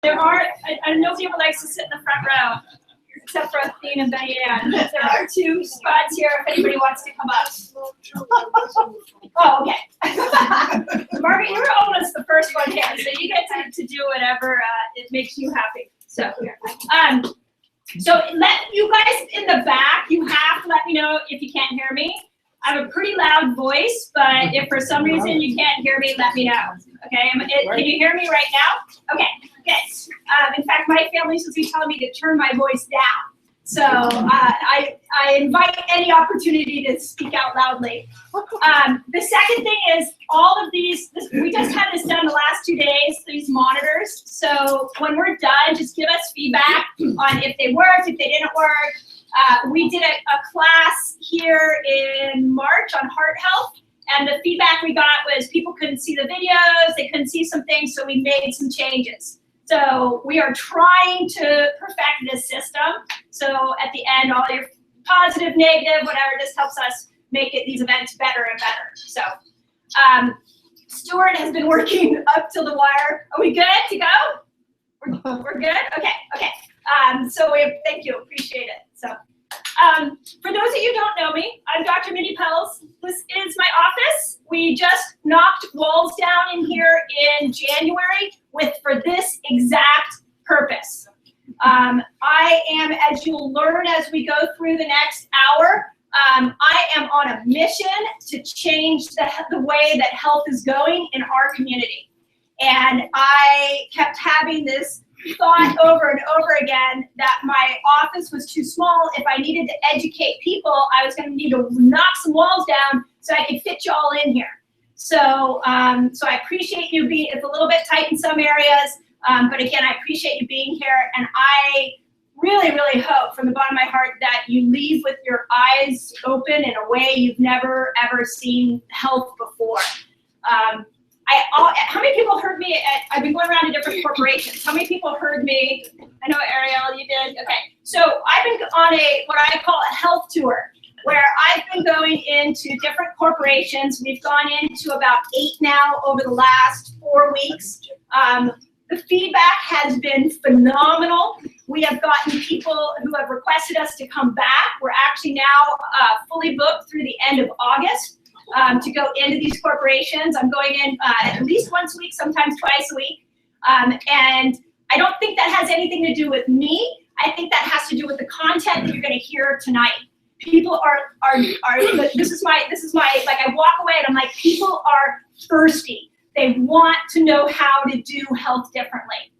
There are, nobody ever likes to sit in the front row, except for Athene and Betty Ann. There are 2 spots here if anybody wants to come up. Oh, okay. Margaret, you were almost the first one here, so you get to do whatever it makes you happy. So, so let you guys in the back, you have to let me know if you can't hear me. I have a pretty loud voice, but if for some reason you can't hear me, let me know. Okay, can you hear me right now? Okay, good. In fact, my family supposed to be telling me to turn my voice down. So I invite any opportunity to speak out loudly. The second thing is all of these, we just had this done the last 2 days, these monitors. So when we're done, just give us feedback on if they worked, if they didn't work. We did a class here in March on heart health, and the feedback we got was people couldn't see the videos, they couldn't see some things, so we made some changes. So we are trying to perfect this system. So at the end, all your positive, negative, whatever, just helps us make these events better and better. So Stuart has been working up till the wire. Are we good to go? We're good? Okay. So thank you, appreciate it. So for those of you who don't know me, I'm Dr. Mindy Pells. This is my office. We just knocked walls down in here in January for this exact purpose. I am, as you'll learn as we go through the next hour, I am on a mission to change the way that health is going in our community. And I kept having this thought over and over again that my office was too small. If I needed to educate people, I was going to need to knock some walls down so I could fit you all in here. So, so I appreciate you being. It's a little bit tight in some areas, but again, I appreciate you being here, and I really, really hope from the bottom of my heart that you leave with your eyes open in a way you've never ever seen health before. How many people heard me I've been going around to different corporations. How many people heard me? I know, Ariel, you did. Okay. So I've been on what I call a health tour, where I've been going into different corporations. We've gone into about 8 now over the last 4 weeks. The feedback has been phenomenal. We have gotten people who have requested us to come back. We're actually now fully booked through the end of August. To go into these corporations. I'm going in at least once a week, sometimes twice a week. And I don't think that has anything to do with me. I think that has to do with the content that you're going to hear tonight. People this is my, like I walk away and I'm like, people are thirsty. They want to know how to do health differently.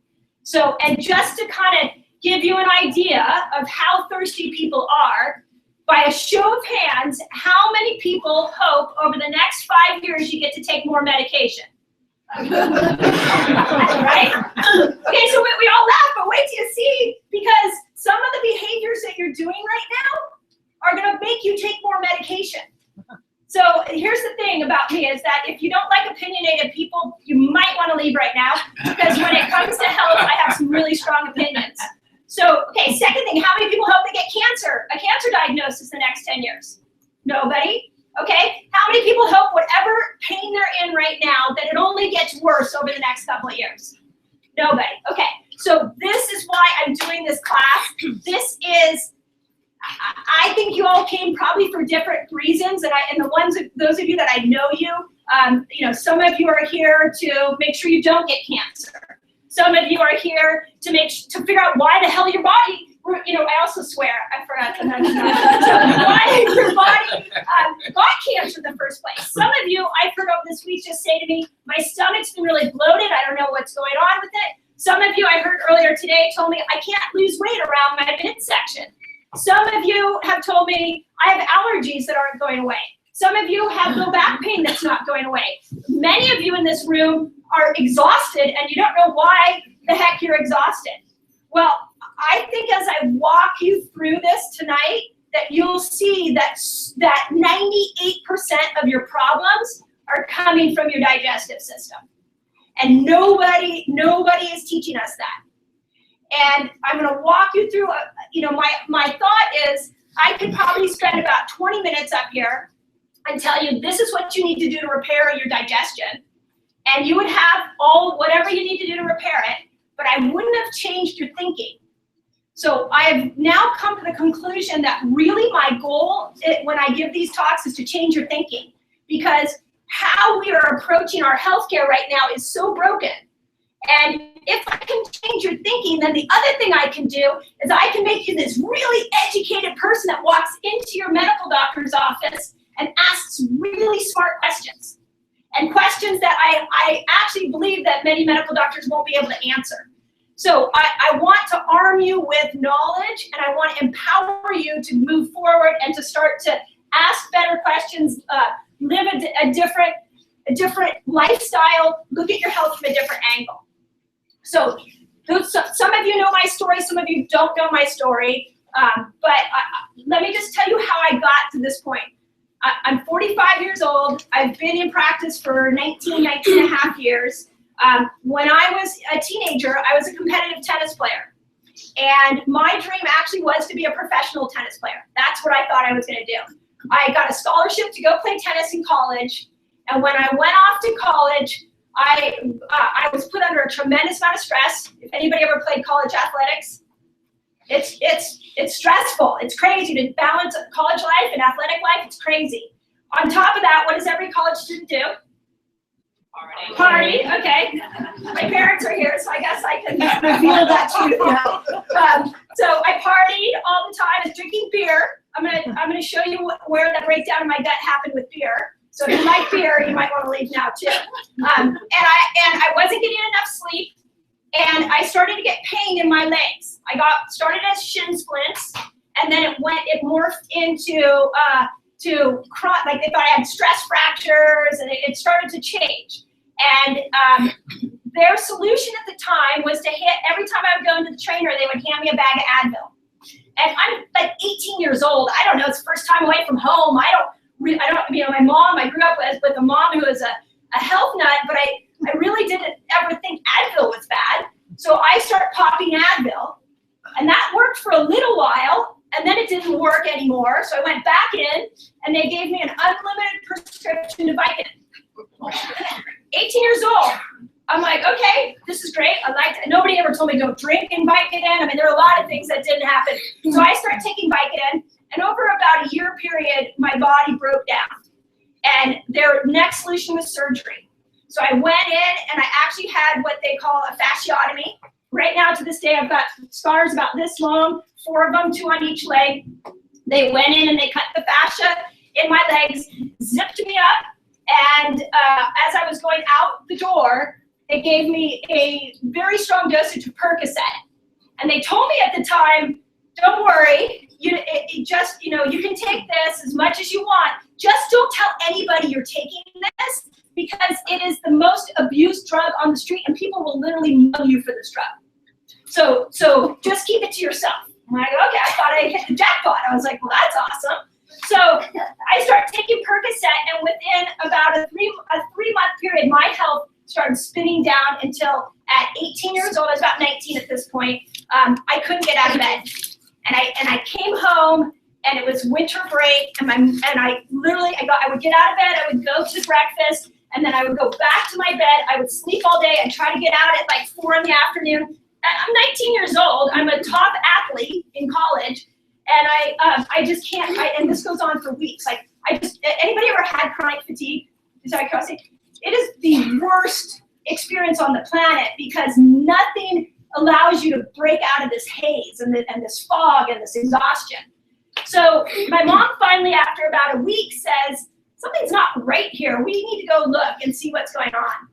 So, and just to kind of give you an idea of how thirsty people are, by a show of hands, how many people hope over the next 5 years you get to take more medication? Right? Okay, so we all laugh, but wait till you see, because some of the behaviors that you're doing right now are going to make you take more medication. So here's the thing about me is that if you don't like opinionated people, you might want to leave right now, because when it comes to health, I have some really strong opinions. So, okay, second thing, how many people hope they get a cancer diagnosis in the next 10 years? Nobody? Okay, how many people hope whatever pain they're in right now, that it only gets worse over the next couple of years? Nobody. Okay, so this is why I'm doing this class. This is, I think you all came probably for different reasons, and those of you that I know you, some of you are here to make sure you don't get cancer. Some of you are here to figure out why the hell your body, I also swear, I forgot to mention that. So why your body got cancer in the first place. Some of you, I've heard over this week just say to me, my stomach's been really bloated, I don't know what's going on with it. Some of you I heard earlier today told me I can't lose weight around my midsection. Some of you have told me I have allergies that aren't going away. Some of you have low back pain that's not going away. Many of you in this room are exhausted and you don't know why the heck you're exhausted. Well, I think as I walk you through this tonight, that you'll see that 98% of your problems are coming from your digestive system. And nobody is teaching us that. And I'm going to walk you through, my thought is I could probably spend about 20 minutes up here and tell you this is what you need to do to repair your digestion. And you would have whatever you need to do to repair it, but I wouldn't just changed your thinking. So I have now come to the conclusion that really my goal when I give these talks is to change your thinking, because how we are approaching our healthcare right now is so broken. And if I can change your thinking, then the other thing I can do is I can make you this really educated person that walks into your medical doctor's office and asks really smart questions. And questions that I actually believe that many medical doctors won't be able to answer. So I want to arm you with knowledge, and I want to empower you to move forward and to start to ask better questions, live a different lifestyle, look at your health from a different angle. So some of you know my story, some of you don't know my story, but let me just tell you how I got to this point. I'm 45 years old. I've been in practice for 19 and a half years. When I was a teenager, I was a competitive tennis player. And my dream actually was to be a professional tennis player. That's what I thought I was going to do. I got a scholarship to go play tennis in college. And when I went off to college, I was put under a tremendous amount of stress. If anybody ever played college athletics, it's stressful. It's crazy to balance college life and athletic life. It's crazy. On top of that, what does every college student do? Party. Okay. My parents are here, so I guess I can reveal that to you. So I partied all the time. I was drinking beer. I'm gonna show you where that breakdown in my gut happened with beer. So if you like beer, you might want to leave now too. And I wasn't getting enough sleep. And I started to get pain in my legs. I started as shin splints, and then it morphed into like they thought I had stress fractures, and it started to change. And their solution at the time was to every time I would go into the trainer, they would hand me a bag of Advil. And I'm like 18 years old. I don't know. It's the first time away from home. I don't. My mom. I grew up with a mom who was a health nut, but I really didn't ever think Advil was bad. So I started popping Advil, and that worked for a little while, and then it didn't work anymore. So I went back in, and they gave me an unlimited prescription to Vicodin. 18 years old. I'm like, okay, this is great. I liked it. Nobody ever told me to go drink in Vicodin. I mean, there are a lot of things that didn't happen. So I started taking Vicodin, and over about a year period, my body broke down. And their next solution was surgery. So I went in, and I actually had what they call a fasciotomy. Right now, to this day, I've got scars about this long, 4 of them, 2 on each leg. They went in and they cut the fascia in my legs, zipped me up, and as I was going out the door, they gave me a very strong dosage of Percocet. And they told me at the time, don't worry, you can take this as much as you want. Just don't tell anybody you're taking this, because it is the most abused drug on the street, and people will literally mug you for this drug. So just keep it to yourself. I'm like, okay, I thought I hit the jackpot. I was like, well, that's awesome. So I started taking Percocet, and within about a 3-month period, my health started spinning down until at 18 years old, I was about 19 at this point, I couldn't get out of bed. And I came home, and it was winter break, and I would get out of bed, I would go to breakfast, and then I would go back to my bed. I would sleep all day. I'd try to get out at like 4 in the afternoon. I'm 19 years old. I'm a top athlete in college, and I just can't. And this goes on for weeks. Like anybody ever had chronic fatigue? Is that curiosity? It is the worst experience on the planet, because nothing allows you to break out of this haze and this fog and this exhaustion. So my mom finally, after about a week, says, something's not right here. We need to go look and see what's going on.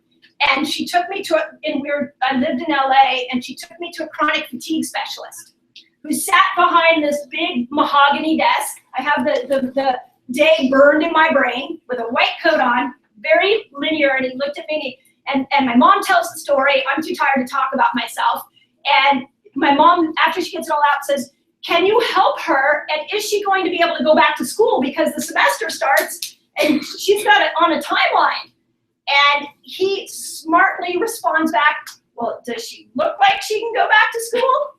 And she took me I lived in LA, and she took me to a chronic fatigue specialist who sat behind this big mahogany desk. I have the day burned in my brain with a white coat on, very linear, and he looked at me, and my mom tells the story. I'm too tired to talk about myself. And my mom, after she gets it all out, says, can you help her? And is she going to be able to go back to school? Because the semester starts, and she's got it on a timeline. And he smartly responds back, well, does she look like she can go back to school?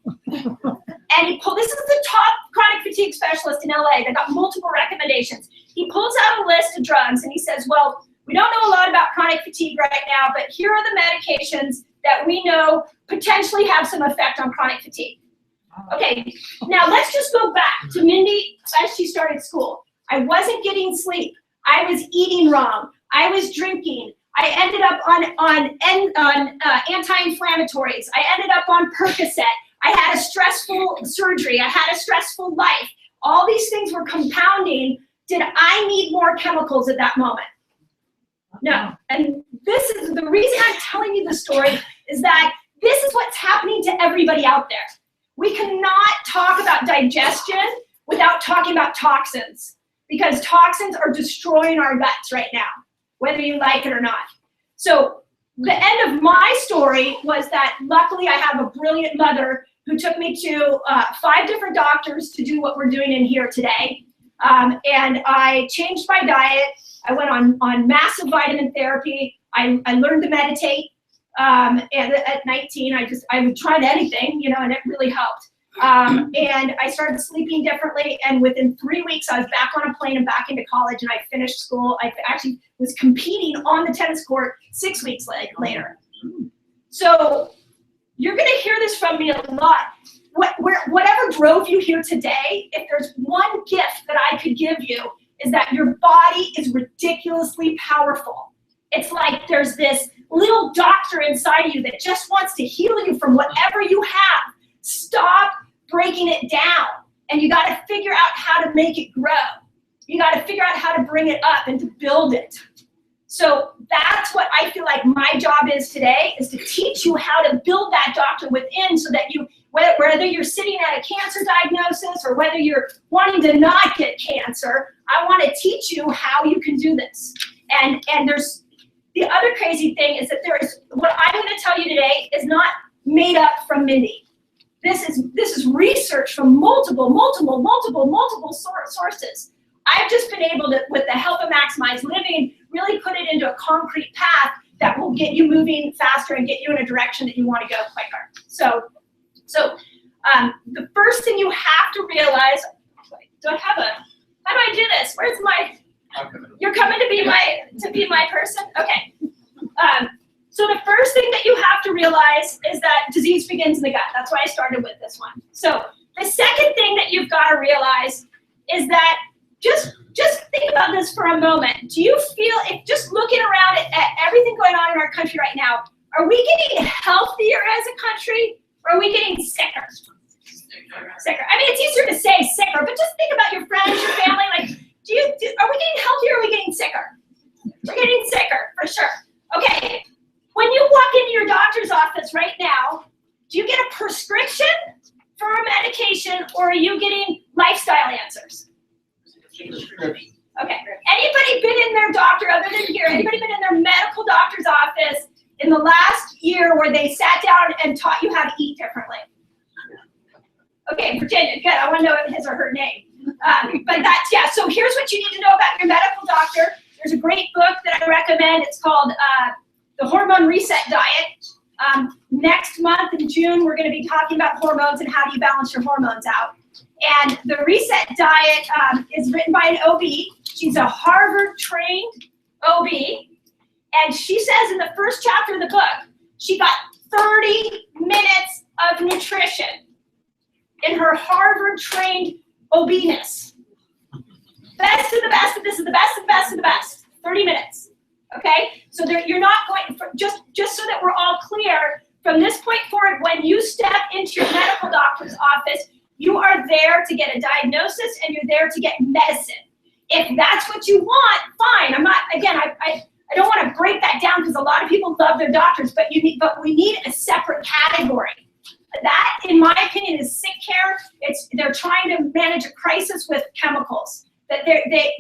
And this is the top chronic fatigue specialist in LA. They got multiple recommendations. He pulls out a list of drugs, and he says, well, we don't know a lot about chronic fatigue right now, but here are the medications that we know potentially have some effect on chronic fatigue. Okay, now let's just go back to Mindy as she started school. I wasn't getting sleep. I was eating wrong. I was drinking. I ended up on anti-inflammatories. I ended up on Percocet. I had a stressful surgery. I had a stressful life. All these things were compounding. Did I need more chemicals at that moment? No. And this is the reason I'm telling you the story, is that this is what's happening to everybody out there. We cannot talk about digestion without talking about toxins, because toxins are destroying our guts right now, whether you like it or not. So the end of my story was that luckily I have a brilliant mother who took me to 5 different doctors to do what we're doing in here today. And I changed my diet. I went on massive vitamin therapy. I learned to meditate. And at 19, I tried anything, and it really helped. And I started sleeping differently. And within 3 weeks, I was back on a plane and back into college, and I finished school. I actually was competing on the tennis court 6 weeks later. So you're going to hear this from me a lot. Whatever drove you here today, if there's one gift that I could give you, is that your body is ridiculously powerful. It's like there's this little doctor inside of you that just wants to heal you from whatever you have. Stop breaking it down. And you got to figure out how to make it grow. You got to figure out how to bring it up and to build it. So that's what I feel like my job is today, is to teach you how to build that doctor within, so that you, whether you're sitting at a cancer diagnosis or whether you're wanting to not get cancer, I want to teach you how you can do this. And there's the other crazy thing is that what I'm going to tell you today is not made up from Mindy. This is research from multiple sources. I've just been able to, with the help of Maximize Living, really put it into a concrete path that will get you moving faster and get you in a direction that you want to go quicker. So the first thing you have to realize, how do I do this? Where's my, you're coming to be my person? Okay. So the first thing that you have to realize is that disease begins in the gut. That's why I started with this one. So the second thing that you've got to realize is that just think about this for a moment. Do you feel, if just looking around at everything going on in our country right now, are we getting healthier as a country, or are we getting sicker? Sicker. I mean, it's easier to say sicker, but just think about your friends, your family. Like, are we getting healthier, or are we getting sicker? We're getting sicker, for sure. Okay, when you walk into your doctor's office right now, do you get a prescription for a medication, or are you getting lifestyle answers? Okay. Anybody been in their doctor, other than here, anybody been in their medical doctor's office in the last year where they sat down and taught you how to eat differently? Okay, Virginia, good. I want to know his or her name. But that's, yeah, so here's what you need to know about your medical doctor. There's a great book that I recommend. It's called The Hormone Reset Diet. Next month in June, we're going to be talking about hormones and how do you balance your hormones out. And the Reset Diet is written by an OB. She's a Harvard-trained OB. And she says in the first chapter of the book, she got 30 minutes of nutrition in her Harvard-trained OB-ness. Best of the best of this is the best of the best of the best. 30 minutes. Okay? So you're not going, just so that we're all clear, from this point forward, when you step into your medical doctor's office, you are there to get a diagnosis and you're there to get medicine. If that's what you want, fine. I'm not, again, I don't want to break that down because a lot of people love their doctors, but we need a separate category. That, in my opinion, is sick care. They're trying to manage a crisis with chemicals. That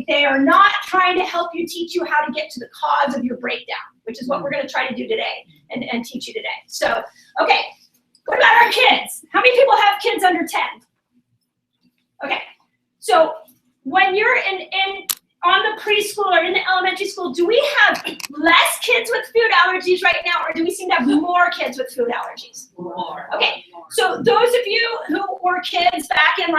they are not trying to help you, teach you how to get to the cause of your breakdown, which is what we're going to try to do today and teach you today. So, okay, what about our kids? How many people have kids under 10? Okay, so when you're on the preschool or in the elementary school, do we have less kids with food allergies right now, or do we seem to have more kids with food allergies? More. Okay, so those of you who were kids back in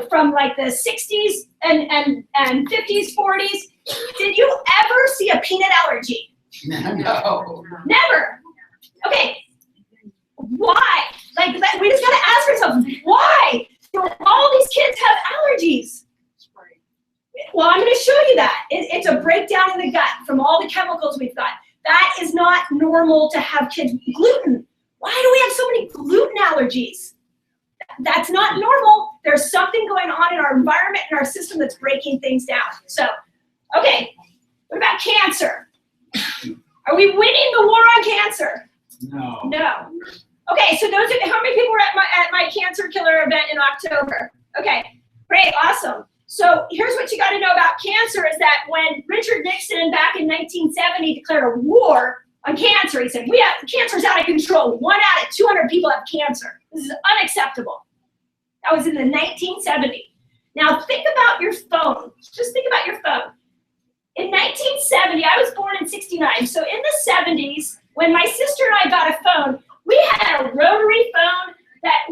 from the 60s and 50s, 40s, did you ever see a peanut allergy? No. Never. Okay. Why? Like, we just gotta ask ourselves, why do all these kids have allergies? Well, I'm gonna show you that. It's a breakdown in the gut from all the chemicals we've got. That is not normal to have kids. Gluten. Why do we have so many gluten allergies? That's not normal. There's something going on in our environment and our system that's breaking things down. So, okay, what about cancer? Are we winning the war on cancer? No. No. Okay, so those are, how many people were at my cancer killer event in October? Okay, great, awesome. So here's what you got to know about cancer is that when Richard Nixon back in 1970 declared a war on cancer, he said, cancer's out of control. 1 out of 200 people have cancer. This is unacceptable. That was in the 1970s. Now think about your phone. Just think about your phone. In 1970, I was born in 69. So in the 70s, when my sister and I got a phone, we had a rotary phone that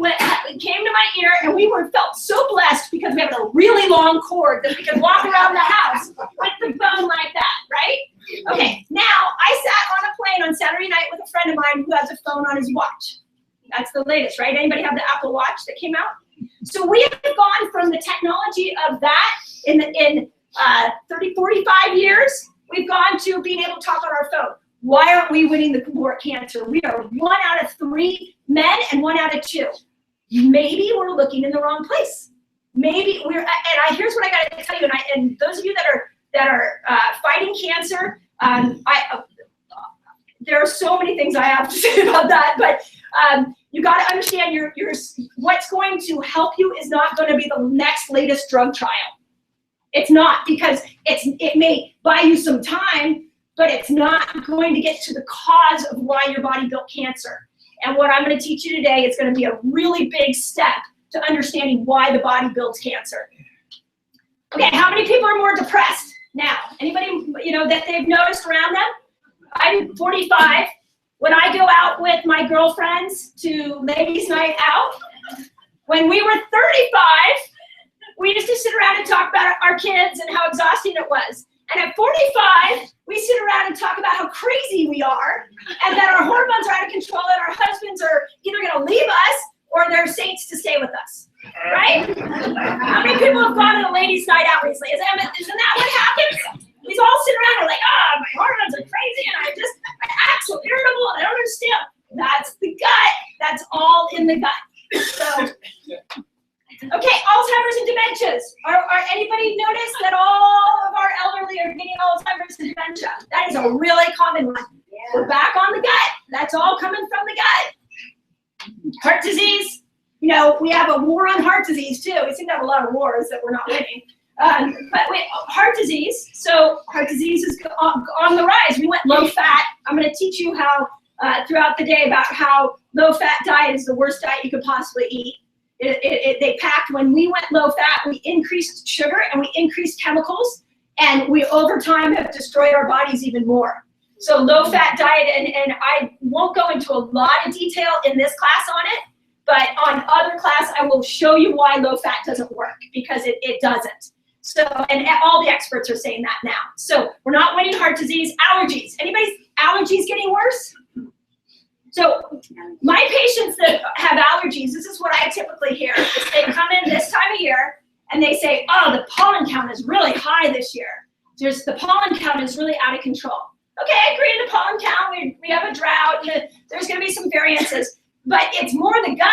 came to my ear, and we felt so blessed because we had a really long cord that we could walk around the house with the phone like that, right? Okay, now I sat on a plane on Saturday night with a friend of mine who has a phone on his watch. That's the latest, right? Anybody have the Apple Watch that came out? So we have gone from the technology of that in 30, 45 years, we've gone to being able to talk on our phone. Why aren't we winning the war cancer? We are 1 out of 3 men and 1 out of 2. Maybe we're looking in the wrong place. Maybe here's what I got to tell you, and those of you that are fighting cancer, there are so many things I have to say about that, but you got to understand what's going to help you is not going to be the next latest drug trial. It's not, because it may buy you some time, but it's not going to get to the cause of why your body built cancer. And what I'm going to teach you today is going to be a really big step to understanding why the body builds cancer. Okay, how many people are more depressed now? Anybody, that they've noticed around them? I'm 45. When I go out with my girlfriends to ladies' night out, when we were 35, we used to sit around and talk about our kids and how exhausting it was. And at 45, we sit around and talk about how crazy we are and that our hormones are out of control and our husbands are either going to leave us or they're saints to stay with us, right? How many people have gone to a ladies' night out recently? Isn't that what happens? We all sit around and like, my hormones are crazy and I act so irritable and I don't understand. That's the gut. That's all in the gut. So, okay, Alzheimer's and dementias. Are anybody notice that all of our elderly are getting Alzheimer's and dementia? That is a really common one. Yeah. We're back on the gut. That's all coming from the gut. Heart disease. We have a war on heart disease too. We seem to have a lot of wars that we're not winning. Heart disease. So heart disease is on the rise. We went low fat. I'm going to teach you how throughout the day about how low fat diet is the worst diet you could possibly eat. They packed, when we went low fat, we increased sugar and we increased chemicals, and we over time have destroyed our bodies even more. So low fat diet, and I won't go into a lot of detail in this class on it, but on other class I will show you why low fat doesn't work, because it doesn't. So, and all the experts are saying that now. So we're not winning heart disease. Allergies. Anybody's allergies getting worse? So my patients that have allergies, this is what I typically hear. Is they come in this time of year and they say, oh, the pollen count is really high this year. The pollen count is really out of control. Okay, I agree, the pollen count, we have a drought, and there's going to be some variances, but it's more the gut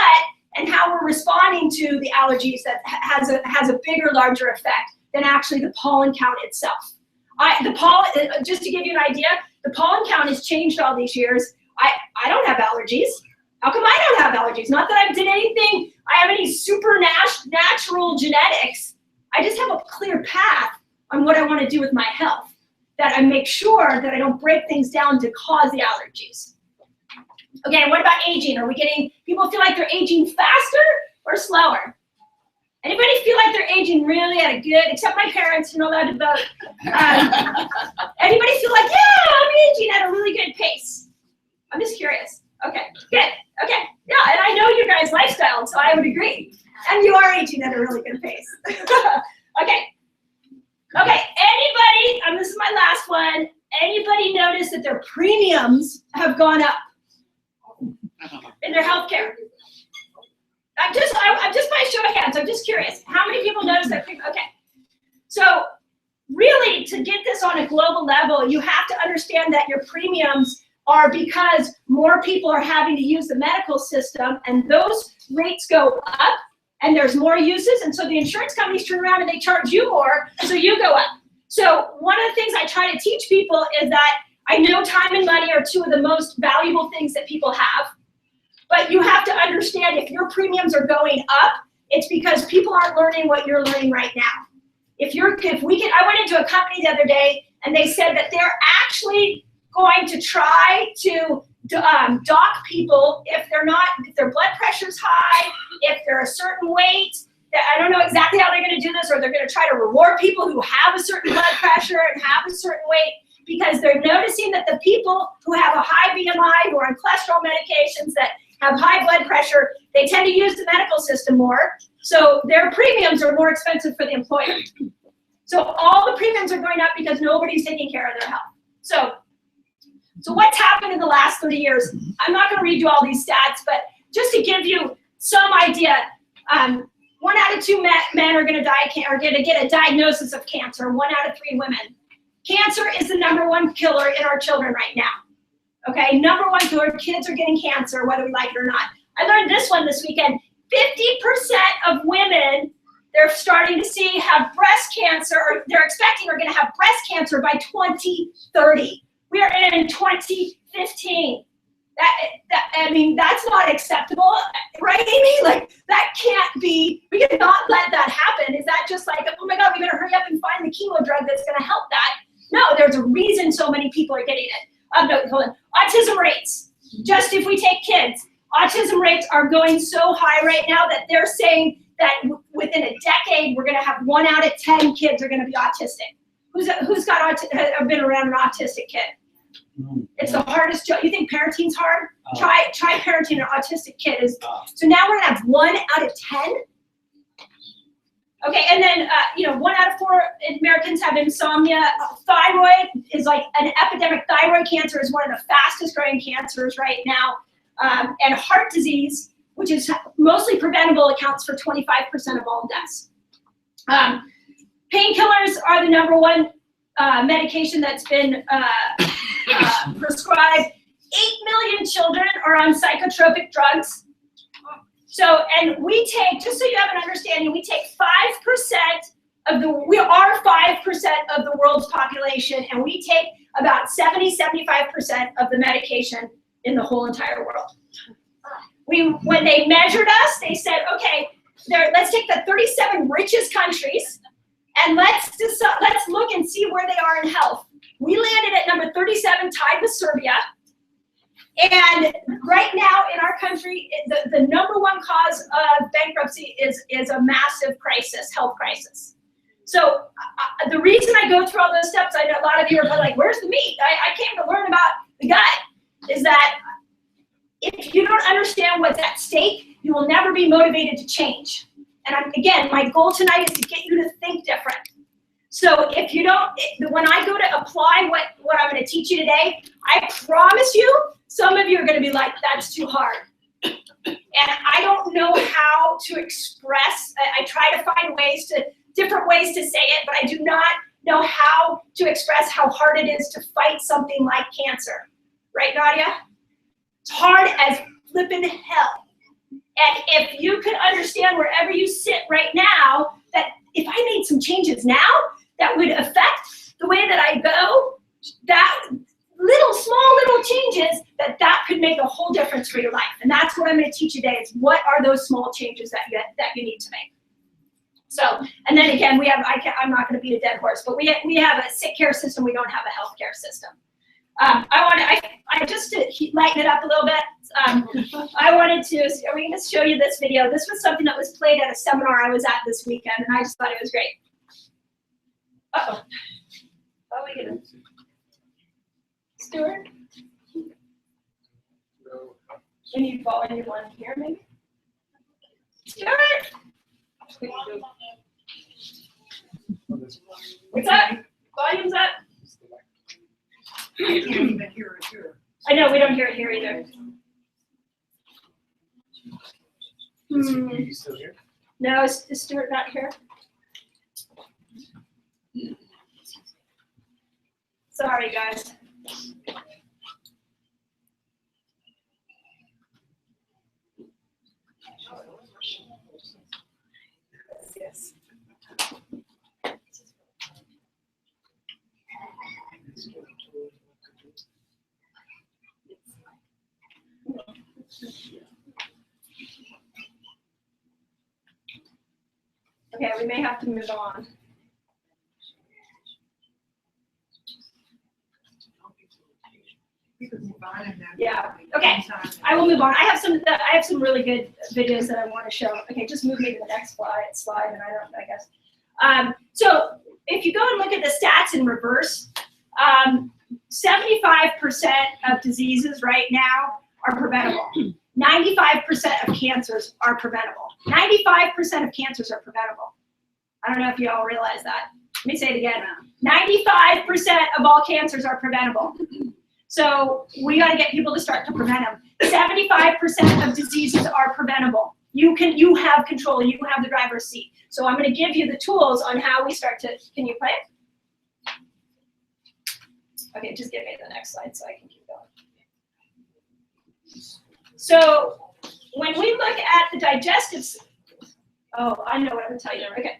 and how we're responding to the allergies that has a bigger, larger effect than actually the pollen count itself. Just to give you an idea, the pollen count has changed all these years. I don't have allergies. How come I don't have allergies? Not that I did anything, I have any super natural genetics. I just have a clear path on what I want to do with my health, that I make sure that I don't break things down to cause the allergies. Okay, what about aging? People feel like they're aging faster or slower? Anybody feel like they're aging really at a good, except my parents, you're not allowed to vote. Anybody feel like, yeah, I'm aging at a really good pace? I'm just curious. Okay, good. Okay, yeah, and I know your guys' lifestyle, so I would agree. And you are aging at a really good pace. Okay, anybody, this is my last one, anybody notice that their premiums have gone up? in their healthcare? I'm just by show of hands, I'm just curious. How many people notice that? Okay. So really, to get this on a global level, you have to understand that your premiums are because more people are having to use the medical system, and those rates go up, and there's more uses, and so the insurance companies turn around and they charge you more, so you go up. So one of the things I try to teach people is that I know time and money are two of the most valuable things that people have, but you have to understand if your premiums are going up, it's because people aren't learning what you're learning right now. I went into a company the other day, and they said that they're actually going to try to dock people if their blood pressure's high, if they're a certain weight. I don't know exactly how they're going to do this, or they're going to try to reward people who have a certain blood pressure and have a certain weight, because they're noticing that the people who have a high BMI, who are on cholesterol medications, that have high blood pressure, they tend to use the medical system more, so their premiums are more expensive for the employer. So all the premiums are going up because nobody's taking care of their health. So what's happened in the last 30 years? I'm not going to read you all these stats, but just to give you some idea, 1 out of 2 men are going to die, are going to get a diagnosis of cancer. 1 out of 3 women. Cancer is the #1 killer in our children right now. Okay, #1 killer. Kids are getting cancer, whether we like it or not. I learned this one this weekend. 50% of women they're starting to see have breast cancer, or they're expecting are going to have breast cancer by 2030. We are in 2015. I mean, that's not acceptable, right, Amy? Like, that can't be, we cannot let that happen. Is that just like, oh my God, we better hurry up and find the chemo drug that's going to help that? No, there's a reason so many people are getting it. No, hold on. Autism rates, just if we take kids, autism rates are going so high right now that they're saying that within a decade, we're going to have 1 out of 10 kids are going to be autistic. Who's been around an autistic kid? It's the hardest job. You think parenting's hard? Try parenting an autistic kid. So now we're gonna have 1 out of 10. Okay, and then 1 out of 4 Americans have insomnia. Thyroid is like an epidemic. Thyroid cancer is one of the fastest growing cancers right now. And heart disease, which is mostly preventable, accounts for 25% of all deaths. Painkillers are the #1 medication that's been prescribed. 8 million children are on psychotropic drugs. So, and we take, just so you have an understanding, we take 5% we are 5% of the world's population, and we take about 70-75% of the medication in the whole entire world. When they measured us, they said, okay, let's take the 37 richest countries, and let's look and see where they are in health. We landed at number 37, tied with Serbia. And right now in our country, the #1 cause of bankruptcy is a massive crisis, health crisis. So the reason I go through all those steps, I know a lot of you are like, where's the meat? I came to learn about the gut, is that if you don't understand what's at stake, you will never be motivated to change. And again, my goal tonight is to get you to think different. So if you don't, when I go to apply what I'm going to teach you today, I promise you, some of you are going to be like, that's too hard. And I don't know how to express, I try to find different ways to say it, but I do not know how to express how hard it is to fight something like cancer. Right, Nadia? It's hard as flippin' hell. And if you could understand wherever you sit right now, that if I made some changes now that would affect the way that I go, that small little changes, that could make a whole difference for your life. And that's what I'm going to teach you today, is what are those small changes that you need to make. So, and then again, I'm not going to beat a dead horse, but we have a sick care system, we don't have a health care system. Just to lighten it up a little bit, I wanted to, are we going to show you this video? This was something that was played at a seminar I was at this weekend, and I just thought it was great. Uh-oh. How are we going to? Stuart? No. We need volume one here, maybe? Stuart? What's up? Volume's up? I can't even hear it here. I know, we don't hear it here either. Is still here? No, is Stuart not here? Sorry, guys. Yes. Okay, we may have to move on. Yeah. Okay. I will move on. I have some really good videos that I want to show. Okay, just move me to the next slide, and I guess. So if you go and look at the stats in reverse, 75% of diseases right now are preventable. 95% of cancers are preventable. 95% of cancers are preventable. I don't know if you all realize that. Let me say it again. 95% of all cancers are preventable. So we got to get people to start to prevent them. 75% of diseases are preventable. You have control. You have the driver's seat. So I'm going to give you the tools on how we start to. Can you play it? Okay, just give me the next slide so I can keep going. So when we look at the digestive, oh, I know what I'm going to tell you there. Okay.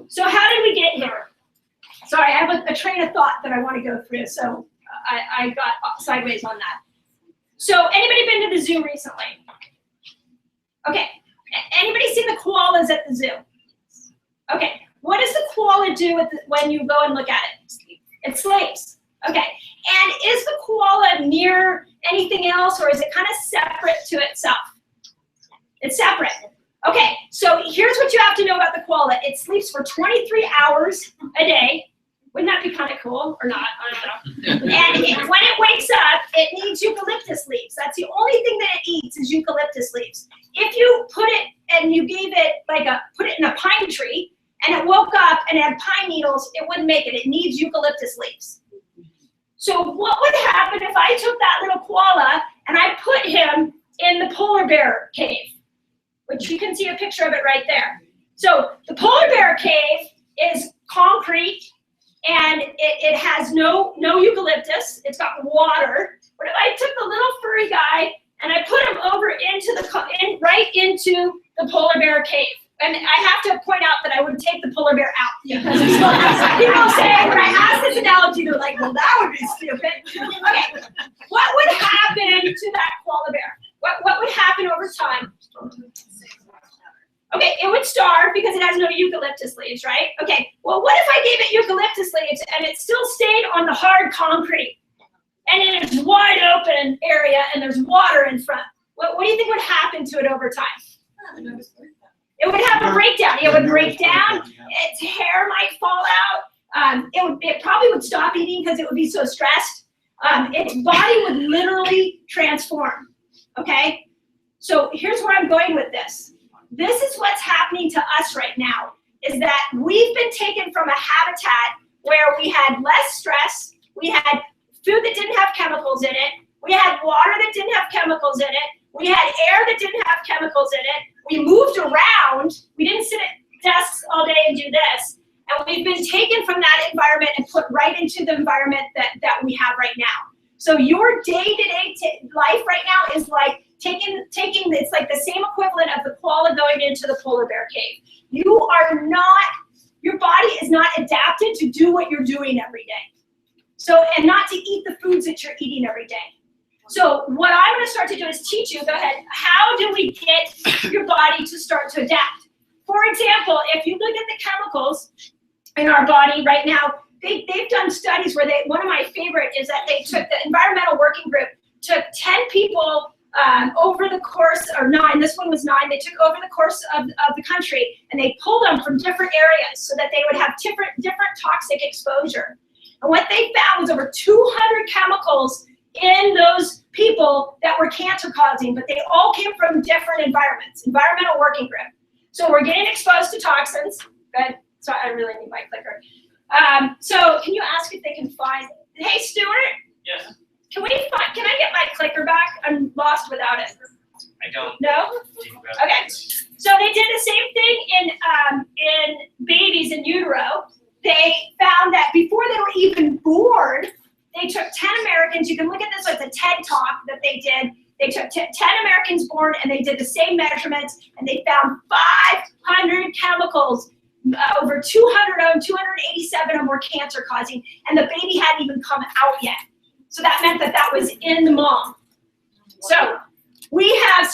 So how did we get here? Sorry, I have a train of thought that I want to go through. So I got sideways on that. So anybody been to the zoo recently? Okay. Anybody seen the koalas at the zoo? Okay. What does the koala do when you go and look at it? It sleeps. Okay. And is the koala near anything else, or is it kind of separate to itself? It's separate. Okay. So here's what you have to know about the koala. It sleeps for 23 hours a day. Wouldn't that be kind of cool or not? I don't know. And when it wakes up, it needs eucalyptus leaves. That's the only thing that it eats is eucalyptus leaves. If you put it and you gave it put it in a pine tree and it woke up and it had pine needles, it wouldn't make it. It needs eucalyptus leaves. So what would happen if I took that little koala and I put him in the polar bear cave, which you can see a picture of it right there. So the polar bear cave is concrete, and it has no eucalyptus. It's got water. But if I took the little furry guy and I put him over right into the polar bear cave, and I have to point out that I would take the polar bear out because people say when I ask this analogy, they're like, "Well, that would be stupid." Okay, what would happen to that koala bear? What would happen over time? Okay, it would starve because it has no eucalyptus leaves, right? Okay, well, what if I gave it eucalyptus leaves and it still stayed on the hard concrete and in its wide open area and there's water in front? What do you think would happen to it over time? It would have a breakdown. It would break down. Its hair might fall out. It probably would stop eating because it would be so stressed. Its body would literally transform, okay? So here's where I'm going with this. This is what's happening to us right now, is that we've been taken from a habitat where we had less stress, we had food that didn't have chemicals in it, we had water that didn't have chemicals in it, we had air that didn't have chemicals in it, we moved around, we didn't sit at desks all day and do this, and we've been taken from that environment and put right into the environment that we have right now. So your day-to-day life right now is like taking, it's like the same equivalent of the koala going into the polar bear cave. Your body is not adapted to do what you're doing every day. So, and not to eat the foods that you're eating every day. So what I'm gonna start to do is teach you, go ahead, how do we get your body to start to adapt? For example, if you look at the chemicals in our body right now, they've done studies where one of my favorite is that they took the environmental working group, took 10 people over the course, or 9, this one was 9, they took over the course of the country and they pulled them from different areas so that they would have different toxic exposure. And what they found was over 200 chemicals in those people that were cancer causing, but they all came from different environments, environmental working group. So we're getting exposed to toxins. Good, sorry, I really need my clicker. So can you ask if they can find, hey Stuart? Yes. Can I get my clicker back? I'm lost without it. I don't. No? Okay. So they did the same thing in babies in utero. They found that before they were even born, they took 10 Americans. You can look at this as a TED Talk that they did. They took 10 Americans born, and they did the same measurements, and they found 500 chemicals. Over 200 of them, 287 of them were cancer causing, and the baby hadn't even come out yet. So that meant that was in the mom. So we have,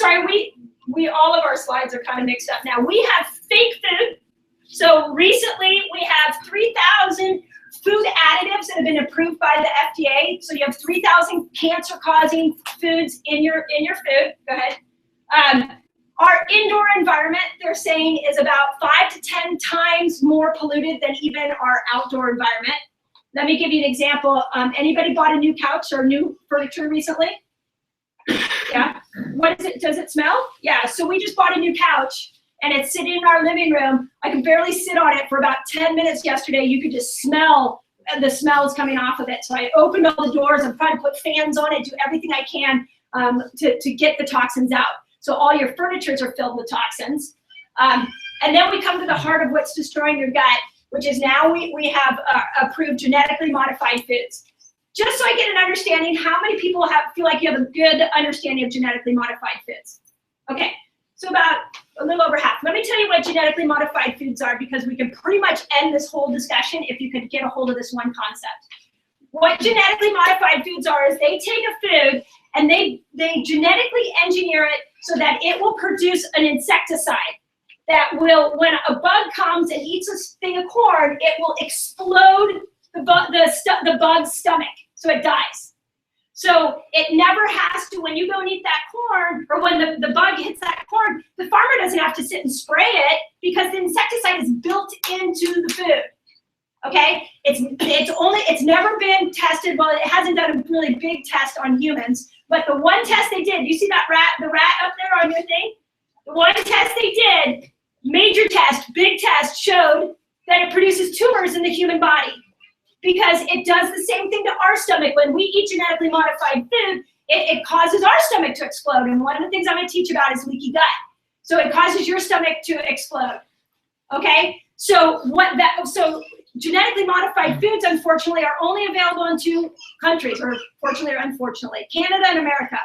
we all of our slides are kind of mixed up now. We have fake food. So recently we have 3,000 food additives that have been approved by the FDA. So you have 3,000 cancer-causing foods in your food. Go ahead. Our indoor environment, they're saying, is about 5 to 10 times more polluted than even our outdoor environment. Let me give you an example. Anybody bought a new couch or new furniture recently? Yeah. What is it? Does it smell? Yeah. So we just bought a new couch, and it's sitting in our living room. I could barely sit on it for about 10 minutes yesterday. You could just smell the smells coming off of it. So I opened all the doors. I'm trying to put fans on it, do everything I can to get the toxins out. So all your furnitures are filled with toxins. And then we come to the heart of what's destroying your gut, which is now we have approved genetically modified foods. Just so I get an understanding, how many people feel like you have a good understanding of genetically modified foods? Okay, so about a little over half. Let me tell you what genetically modified foods are, because we can pretty much end this whole discussion if you could get a hold of this one concept. What genetically modified foods are is they take a food and they genetically engineer it so that it will produce an insecticide that will, when a bug comes and eats a thing of corn, it will explode the bug's stomach, so it dies. So it never has to, when you go and eat that corn, or when the bug hits that corn, the farmer doesn't have to sit and spray it, because the insecticide is built into the food. Okay, it's never been tested. Well, it hasn't done a really big test on humans, but the one test they did, you see that the rat up there on your thing? The one test they did, major test, big test, showed that it produces tumors in the human body, because it does the same thing to our stomach. When we eat genetically modified food, it causes our stomach to explode. And one of the things I'm going to teach about is leaky gut. So it causes your stomach to explode. Okay, so genetically modified foods, unfortunately, are only available in 2 countries, or fortunately or unfortunately, Canada and America.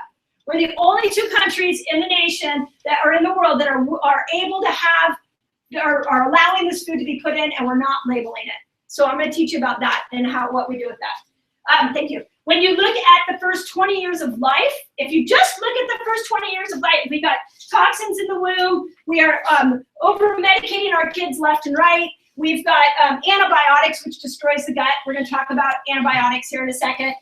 We're the only 2 countries in the nation that are in the world that are able to have, are allowing this food to be put in, and we're not labeling it. So I'm going to teach you about that and what we do with that. Thank you. When you look at the first 20 years of life, if you just look at the first 20 years of life, we got toxins in the womb. We are over-medicating our kids left and right. We've got antibiotics, which destroys the gut. We're going to talk about antibiotics here in a second.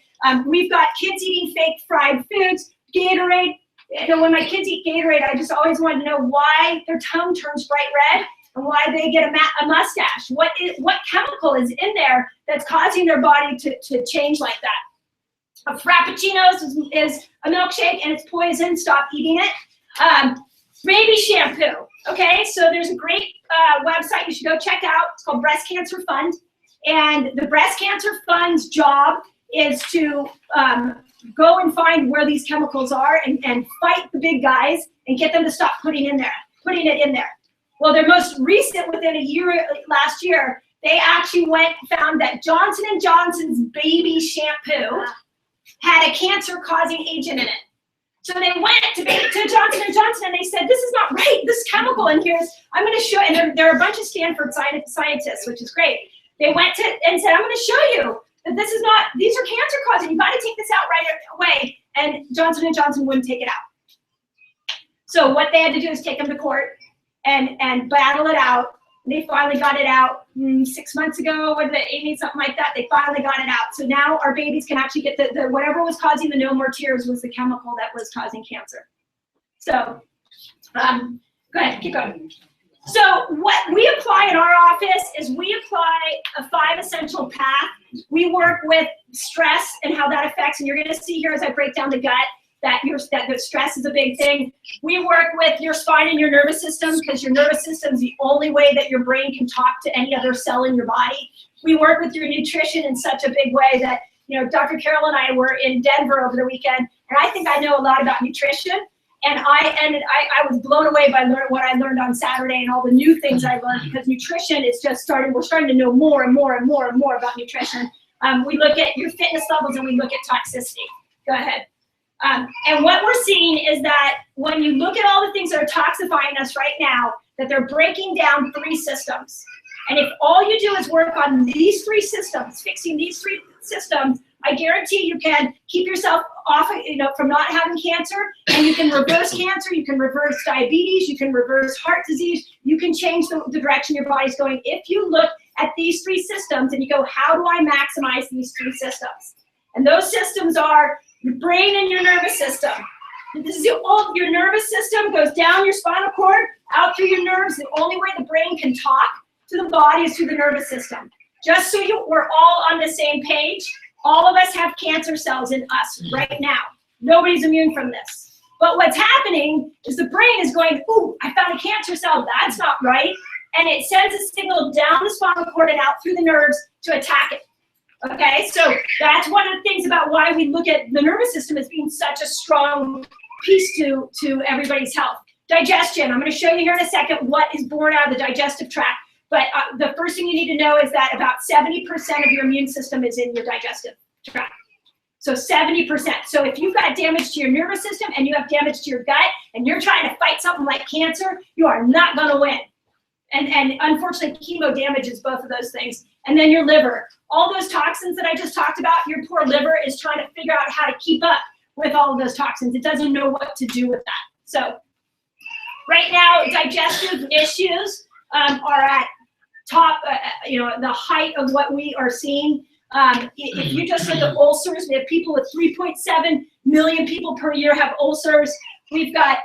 We've got kids eating fake fried foods, Gatorade. You know, when my kids eat Gatorade, I just always wanted to know why their tongue turns bright red and why they get a mustache. What chemical is in there that's causing their body to change like that? A Frappuccino is a milkshake and it's poison. Stop eating it. Baby shampoo. Okay, so there's a great website you should go check out. It's called Breast Cancer Fund. And the Breast Cancer Fund's job is to go and find where these chemicals are and fight the big guys and get them to stop putting it in there. Well, their most recent, within a year, last year, they actually found that Johnson & Johnson's baby shampoo had a cancer-causing agent in it. So they went to Johnson & Johnson and they said, this is not right, this chemical in here I'm going to show you. And there are a bunch of Stanford scientists, which is great. They went and said, I'm going to show you that these are cancer causing. You got to take this out right away. And Johnson & Johnson wouldn't take it out. So what they had to do is take them to court and battle it out. They finally got it out 6 months ago, Amy, something like that. They finally got it out. So now our babies can actually get the whatever was causing the no more tears was the chemical that was causing cancer. So, go ahead, keep going. So what we apply in our office is we apply a 5 essential path. We work with stress and how that affects, and you're going to see here as I break down the gut, that the stress is a big thing. We work with your spine and your nervous system, because your nervous system is the only way that your brain can talk to any other cell in your body. We work with your nutrition in such a big way that, you know, Dr. Carol and I were in Denver over the weekend, and I think I know a lot about nutrition. And I was blown away by what I learned on Saturday and all the new things I learned, because nutrition is just we're starting to know more and more and more and more about nutrition. We look at your fitness levels and we look at toxicity. Go ahead. And what we're seeing is that when you look at all the things that are toxifying us right now, that they're breaking down 3 systems. And if all you do is work on these 3 systems, fixing these 3 systems, I guarantee you can keep yourself off, from not having cancer, and you can reverse cancer, you can reverse diabetes, you can reverse heart disease, you can change the direction your body's going if you look at these 3 systems and you go, how do I maximize these 3 systems? And those systems are your brain and your nervous system. This is your nervous system goes down your spinal cord, out through your nerves. The only way the brain can talk to the body is through the nervous system. Just so we're all on the same page, all of us have cancer cells in us right now. Nobody's immune from this. But what's happening is the brain is going, ooh, I found a cancer cell, that's not right. And it sends a signal down the spinal cord and out through the nerves to attack it. Okay, so that's one of the things about why we look at the nervous system as being such a strong piece to everybody's health. Digestion, I'm gonna show you here in a second what is born out of the digestive tract. But the first thing you need to know is that about 70% of your immune system is in your digestive tract. So 70%. So if you've got damage to your nervous system and you have damage to your gut and you're trying to fight something like cancer, you are not gonna win. And unfortunately, chemo damages both of those things. And then your liver. All those toxins that I just talked about, your poor liver is trying to figure out how to keep up with all of those toxins. It doesn't know what to do with that. So right now, digestive issues are at top, the height of what we are seeing. If you just look at ulcers, we have people with 3.7 million people per year have ulcers. We've got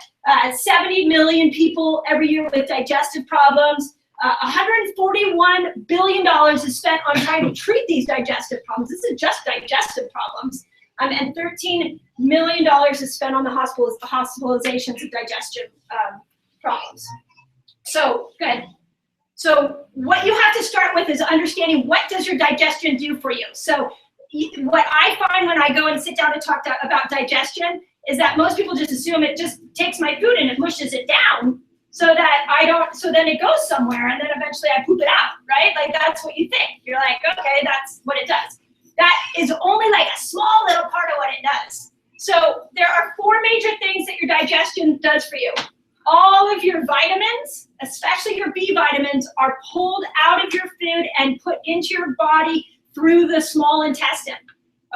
70 million people every year with digestive problems. $141 billion is spent on trying to treat these digestive problems. This is just digestive problems. And $13 million is spent on the hospitalizations of digestion problems. So, good. So what you have to start with is understanding, what does your digestion do for you? So what I find when I go and sit down to talk about digestion is that most people just assume it just takes my food and it mushes it down so then it goes somewhere and then eventually I poop it out, right? Like, that's what you think. You're like, okay, that's what it does. That is only like a small little part of what it does. So there are 4 major things that your digestion does for you. All of your vitamins, especially your B vitamins, are pulled out of your food and put into your body through the small intestine,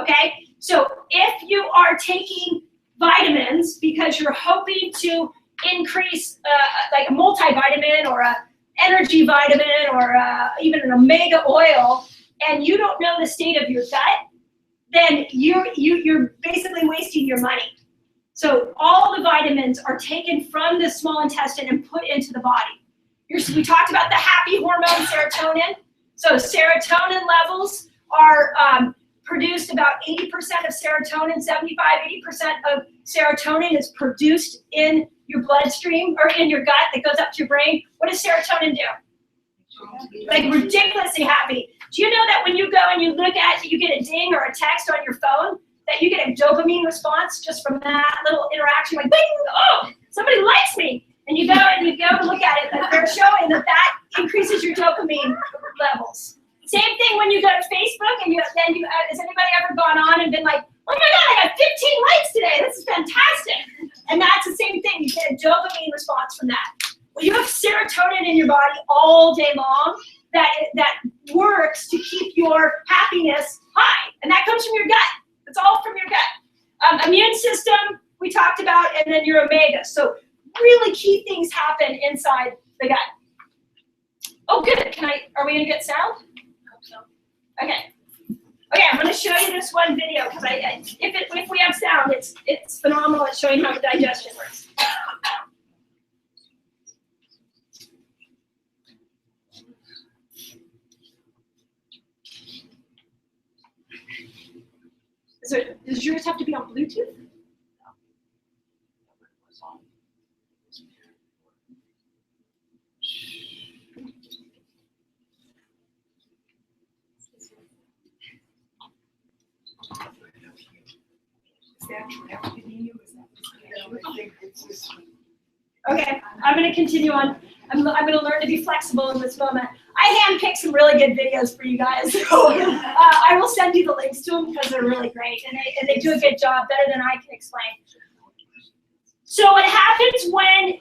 okay? So if you are taking vitamins because you're hoping to increase like a multivitamin or a energy vitamin or even an omega oil, and you don't know the state of your gut, then you're basically wasting your money. So all the vitamins are taken from the small intestine and put into the body. We talked about the happy hormone, serotonin. So serotonin levels are produced about 80% of serotonin, 75-80% of serotonin is produced in your bloodstream or in your gut that goes up to your brain. What does serotonin do? Like, ridiculously happy. Do you know that when you go and you look at, you get a ding or a text on your phone, that you get a dopamine response just from that little interaction, like, bing, oh, somebody likes me. And you go to look at it, and they're showing that increases your dopamine levels. Same thing when you go to Facebook and has anybody ever gone on and been like, oh my God, I got 15 likes today, this is fantastic. And that's the same thing, you get a dopamine response from that. Well, you have serotonin in your body all day long that works to keep your happiness high. And that comes from your gut. It's all from your gut. Immune system, we talked about, and then your omega. So really key things happen inside the gut. Oh, good. Are we gonna get sound? Hope so. Okay. Okay, I'm gonna show you this one video because if we have sound, it's phenomenal at showing how the digestion works. Does yours have to be on Bluetooth? Is that transmitting you? Is that Okay, I'm going to continue on. I'm going to learn to be flexible in this moment. I handpicked some really good videos for you guys. So, I will send you the links to them because they're really great, and they do a good job, better than I can explain. So what happens when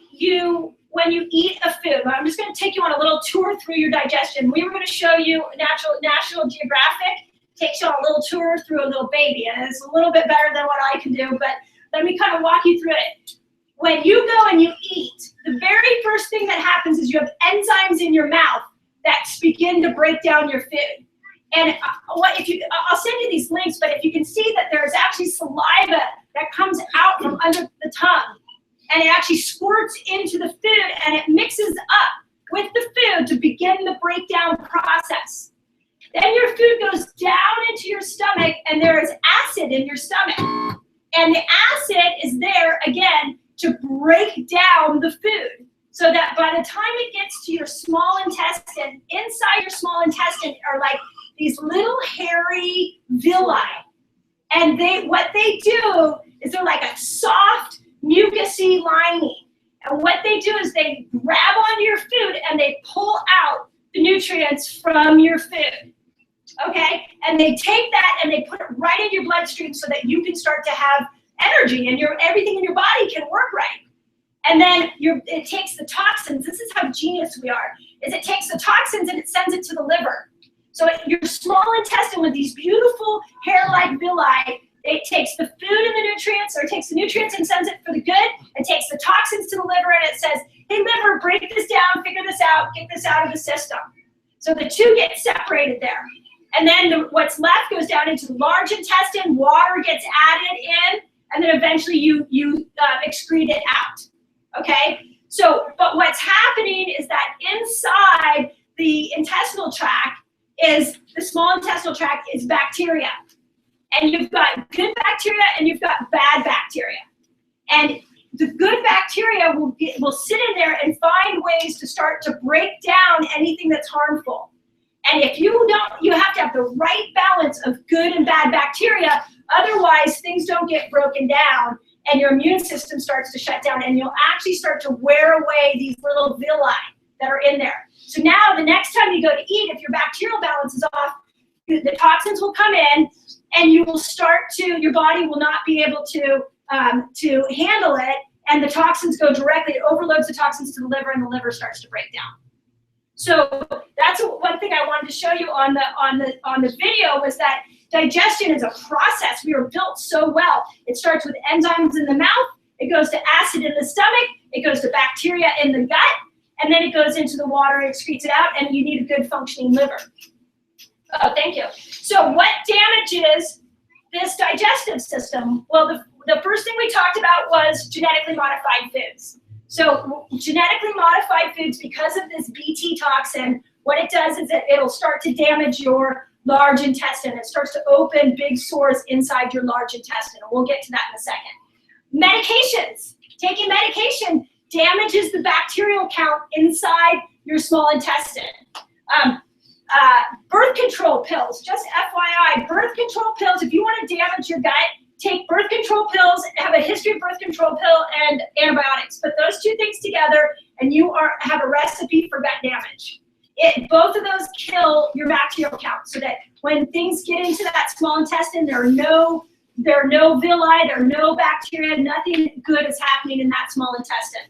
you eat a food? I'm just going to take you on a little tour through your digestion. We were going to show you National Geographic takes you on a little tour through a little baby, and it's a little bit better than what I can do, but let me kind of walk you through it. When you go and you eat, the very first thing that happens is you have enzymes in your mouth that begin to break down your food. And I'll send you these links, but if you can see that there's actually saliva that comes out from under the tongue, and it actually squirts into the food, and it mixes up with the food to begin the breakdown process. Then your food goes down into your stomach, and there is acid in your stomach. And the acid is there, again, to break down the food, so that by the time it gets to your small intestine, inside your small intestine are like these little hairy villi. And what they do is they're like a soft, mucousy lining. And what they do is they grab onto your food and they pull out the nutrients from your food. Okay? And they take that and they put it right in your bloodstream so that you can start to have energy and everything in your body can work right. And then it takes the toxins. This is how genius we are. Is it takes the toxins and it sends it to the liver. So your small intestine with these beautiful hair-like villi, it takes the food and the nutrients, or it takes the nutrients and sends it for the good. It takes the toxins to the liver and it says, hey liver, break this down, figure this out, get this out of the system. So the two get separated there. And then what's left goes down into the large intestine, water gets added in, and then eventually you excrete it out. Okay, but what's happening is that inside the intestinal tract the small intestinal tract is bacteria. And you've got good bacteria and you've got bad bacteria. And the good bacteria will sit in there and find ways to start to break down anything that's harmful. And if you have to have the right balance of good and bad bacteria, otherwise things don't get broken down and your immune system starts to shut down, and you'll actually start to wear away these little villi that are in there. So now the next time you go to eat, if your bacterial balance is off, the toxins will come in and your body will not be able to handle it, and the toxins go directly, it overloads the toxins to the liver, and the liver starts to break down. So that's one thing I wanted to show you on the video, was that digestion is a process. We are built so well. It starts with enzymes in the mouth, it goes to acid in the stomach, it goes to bacteria in the gut, and then it goes into the water, it excretes it out, and you need a good functioning liver. Oh, thank you. So what damages this digestive system? Well, the first thing we talked about was genetically modified foods. So genetically modified foods, because of this Bt toxin, what it does is it'll start to damage your large intestine. It starts to open big sores inside your large intestine. And we'll get to that in a second. Medications. Taking medication damages the bacterial count inside your small intestine. Birth control pills, just FYI, birth control pills, if you want to damage your gut, take birth control pills, have a history of birth control pill and antibiotics. Put those two things together and you have a recipe for gut damage. Both of those kill your bacterial count, so that when things get into that small intestine, there are no villi, there are no bacteria, nothing good is happening in that small intestine.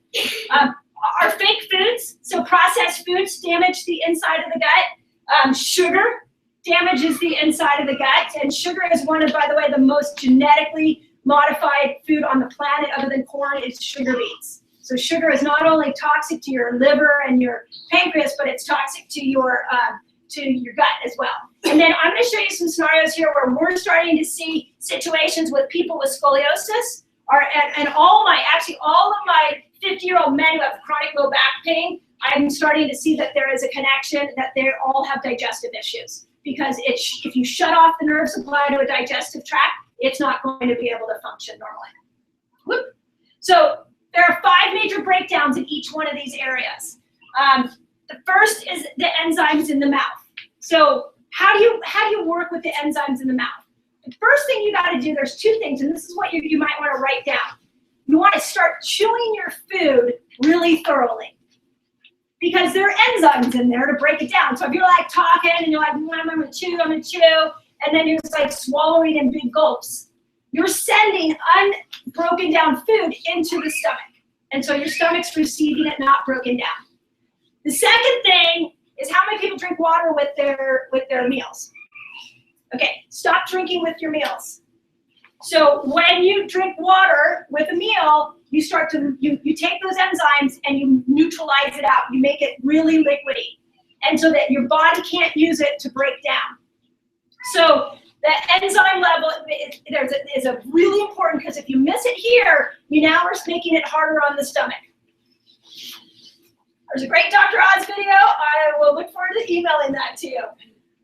Our fake foods, so processed foods, damage the inside of the gut. Sugar damages the inside of the gut, and sugar is one of, by the way, the most genetically modified food on the planet other than corn is sugar beets. So sugar is not only toxic to your liver and your pancreas, but it's toxic to your gut as well. And then I'm going to show you some scenarios here where we're starting to see situations with people with scoliosis, and all of my 50-year-old men who have chronic low back pain. I'm starting to see that there is a connection, that they all have digestive issues, because if you shut off the nerve supply to a digestive tract, it's not going to be able to function normally. Whoop. So there are 5 major breakdowns in each one of these areas. The first is the enzymes in the mouth. So how do you work with the enzymes in the mouth? The first thing you got to do, there's 2 things, and this is what you might want to write down. you want to start chewing your food really thoroughly. Because there are enzymes in there to break it down. So if you're like talking and you're like, I'm gonna chew, and then you're just like swallowing in big gulps, you're sending unbroken down food into the stomach. And so your stomach's receiving it not broken down. The second thing is how many people drink water with their meals? Okay, stop drinking with your meals. So when you drink water with a meal, you start to, you take those enzymes and you neutralize it out. You make it really liquidy. And so that your body can't use it to break down. So the enzyme level is a really important, because if you miss it here, you now are making it harder on the stomach. There's a great Dr. Oz video. I will look forward to emailing that to you.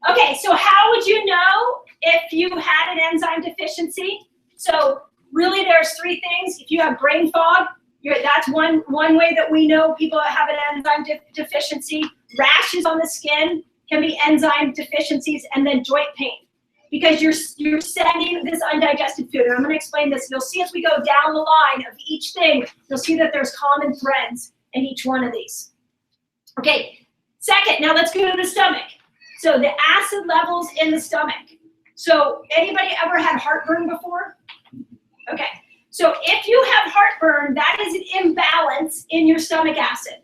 Okay, so how would you know if you had an enzyme deficiency? So really there's three things. If you have brain fog, that's one way that we know people have an enzyme deficiency. Rashes on the skin can be enzyme deficiencies, and then joint pain. Because you're sending this undigested food. And I'm going to explain this. You'll see as we go down the line of each thing, you'll see that there's common threads in each one of these. Okay, second, now let's go to the stomach. So the acid levels in the stomach. So anybody ever had heartburn before? Okay, so if you have heartburn, that is an imbalance in your stomach acid.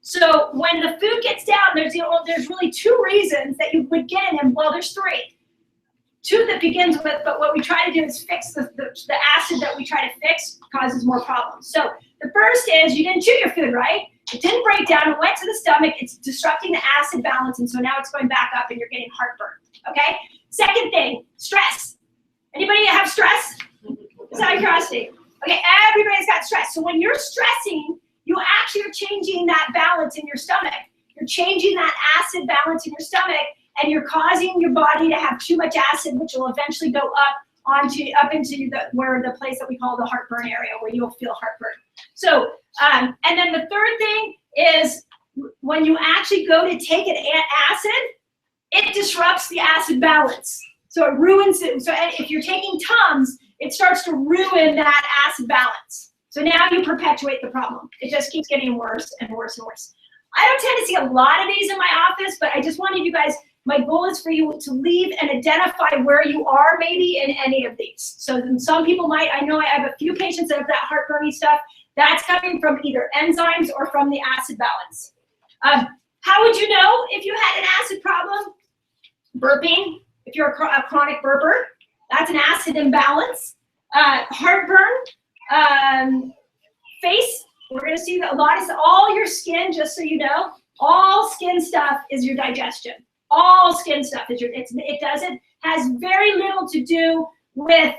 So when the food gets down, there's really two reasons that you would get in. Well, there's three. Two that begins with, but what we try to do is fix the acid that we try to fix causes more problems. So the first is you didn't chew your food, right? It didn't break down, it went to the stomach, it's disrupting the acid balance, and so now it's going back up and you're getting heartburn, okay? Second thing, stress. Anybody have stress? Just out of curiosity. Okay, everybody's got stress. So when you're stressing, you actually are changing that balance in your stomach. You're changing that acid balance in your stomach, and you're causing your body to have too much acid, which will eventually go up into the place that we call the heartburn area, where you'll feel heartburn. So, and then the third thing is when you actually go to take an acid, it disrupts the acid balance. So it ruins it. So if you're taking Tums, it starts to ruin that acid balance. So now you perpetuate the problem. It just keeps getting worse and worse and worse. I don't tend to see a lot of these in my office, but I just wanted you guys, my goal is for you to leave and identify where you are maybe in any of these. So some people might, I know I have a few patients that have that heartburny stuff. That's coming from either enzymes or from the acid balance. How would you know if you had an acid problem? Burping, if you're a chronic burper, that's an acid imbalance. Heartburn, face, we're gonna see that a lot is all your skin, just so you know, all skin stuff is your digestion. All skin stuff is has very little to do with,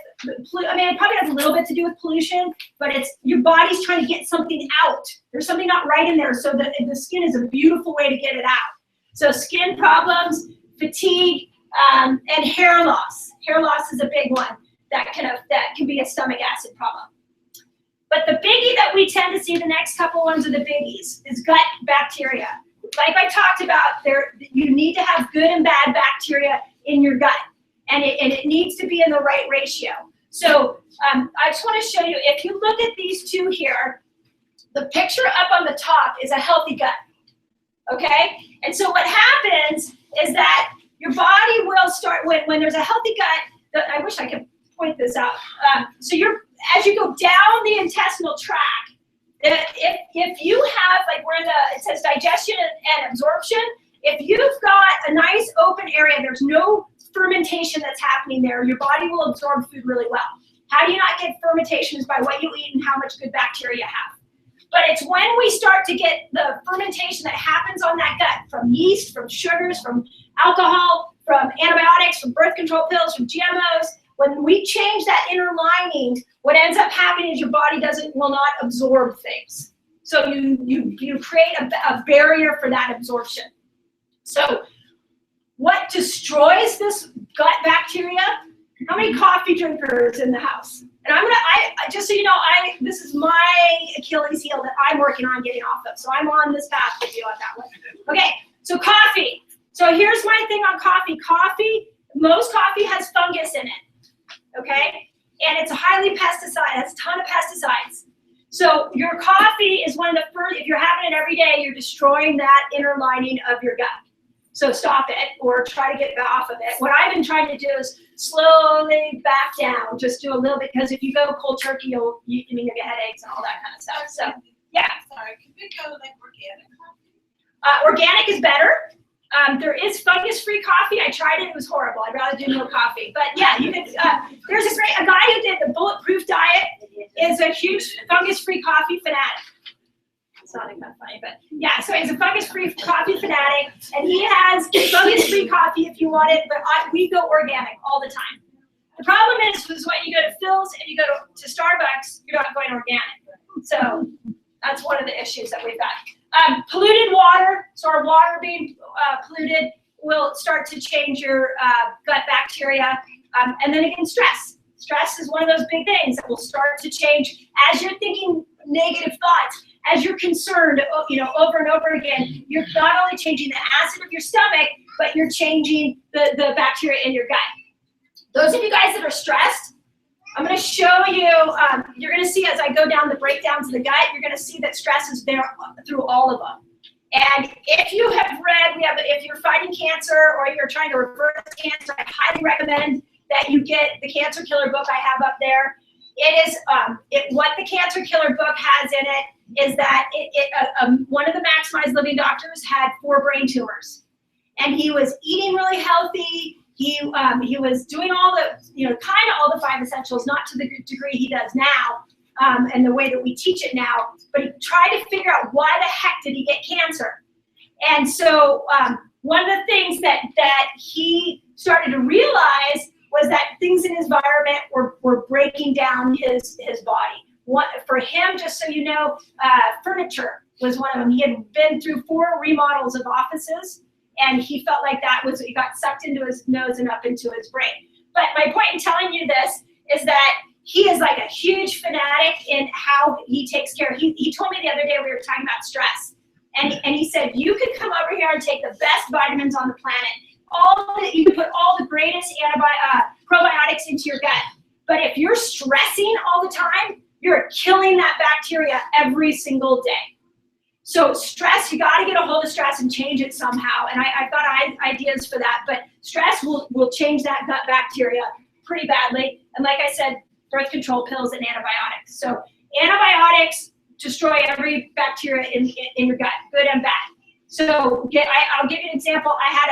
I mean, it probably has a little bit to do with pollution, but it's your body's trying to get something out. There's something not right in there, so the skin is a beautiful way to get it out. So skin problems, fatigue, and hair loss. Hair loss is a big one that can be a stomach acid problem. But the biggie that we tend to see, the next couple ones are the biggies, is gut bacteria. Like I talked about, you need to have good and bad bacteria in your gut, and it needs to be in the right ratio. So I just want to show you, if you look at these two here, the picture up on the top is a healthy gut, okay? And so what happens is that your body will start, when there's a healthy gut, I wish I could point this out. So as you go down the intestinal tract, if you have, like it says digestion and absorption, if you've got a nice open area, there's no fermentation that's happening there, your body will absorb food really well. How do you not get fermentation? Is by what you eat and how much good bacteria you have. But it's when we start to get the fermentation that happens on that gut, from yeast, from sugars, from alcohol, from antibiotics, from birth control pills, from GMOs, when we change that inner lining, what ends up happening is your body will not absorb things. So you create a barrier for that absorption. So what destroys this gut bacteria? How many coffee drinkers in the house? And just so you know, this is my Achilles heel that I'm working on getting off of. So I'm on this path with you on that one. Okay, so coffee. So here's my thing on coffee. Most coffee has fungus in it. Okay, and it's highly pesticide. It has a ton of pesticides. So your coffee is one of the first, if you're having it every day, you're destroying that inner lining of your gut. So stop it or try to get off of it. What I've been trying to do is slowly back down, just do a little bit, because if you go cold turkey, you'll get headaches and all that kind of stuff. So yeah. Sorry, can we go like organic coffee? Organic is better. There is fungus-free coffee. I tried it. It was horrible. I'd rather do no coffee. But yeah, you can. There's a guy who did the Bulletproof Diet. Is a huge fungus-free coffee fanatic. It's not even funny, but yeah. So he's a fungus-free coffee fanatic, and he has fungus-free coffee if you want it. But we go organic all the time. The problem is when you go to Phil's and you go to Starbucks, you're not going organic. So that's one of the issues that we've got. Polluted water, so our water being polluted will start to change your gut bacteria. And then again, stress. Stress is one of those big things that will start to change as you're thinking negative thoughts, as you're concerned, over and over again. You're not only changing the acid of your stomach, but you're changing the bacteria in your gut. Those of you guys that are stressed, I'm going to show you, you're going to see as I go down the breakdowns of the gut, you're going to see that stress is there through all of them. And if you have read, if you're fighting cancer or you're trying to reverse cancer, I highly recommend that you get the Cancer Killer book I have up there. It is, what the Cancer Killer book has in it is that one of the Maximized Living doctors had 4 brain tumors. And he was eating really healthy. He was doing all the, kind of all the 5 essentials, not to the degree he does now, and the way that we teach it now, but he tried to figure out why the heck did he get cancer. And so one of the things that he started to realize was that things in his environment were breaking down his body. For him, just so you know, furniture was one of them. He had been through 4 remodels of offices, and he felt like it got sucked into his nose and up into his brain. But my point in telling you this is that he is like a huge fanatic in how he takes care. He told me the other day, we were talking about stress, and he said, you could come over here and take the best vitamins on the planet. You can put all the greatest probiotics into your gut. But if you're stressing all the time, you're killing that bacteria every single day. So stress, you got to get a hold of stress and change it somehow. And I've got ideas for that. But stress will change that gut bacteria pretty badly. And like I said, birth control pills and antibiotics. So antibiotics destroy every bacteria in your gut, good and bad. So I'll give you an example. I had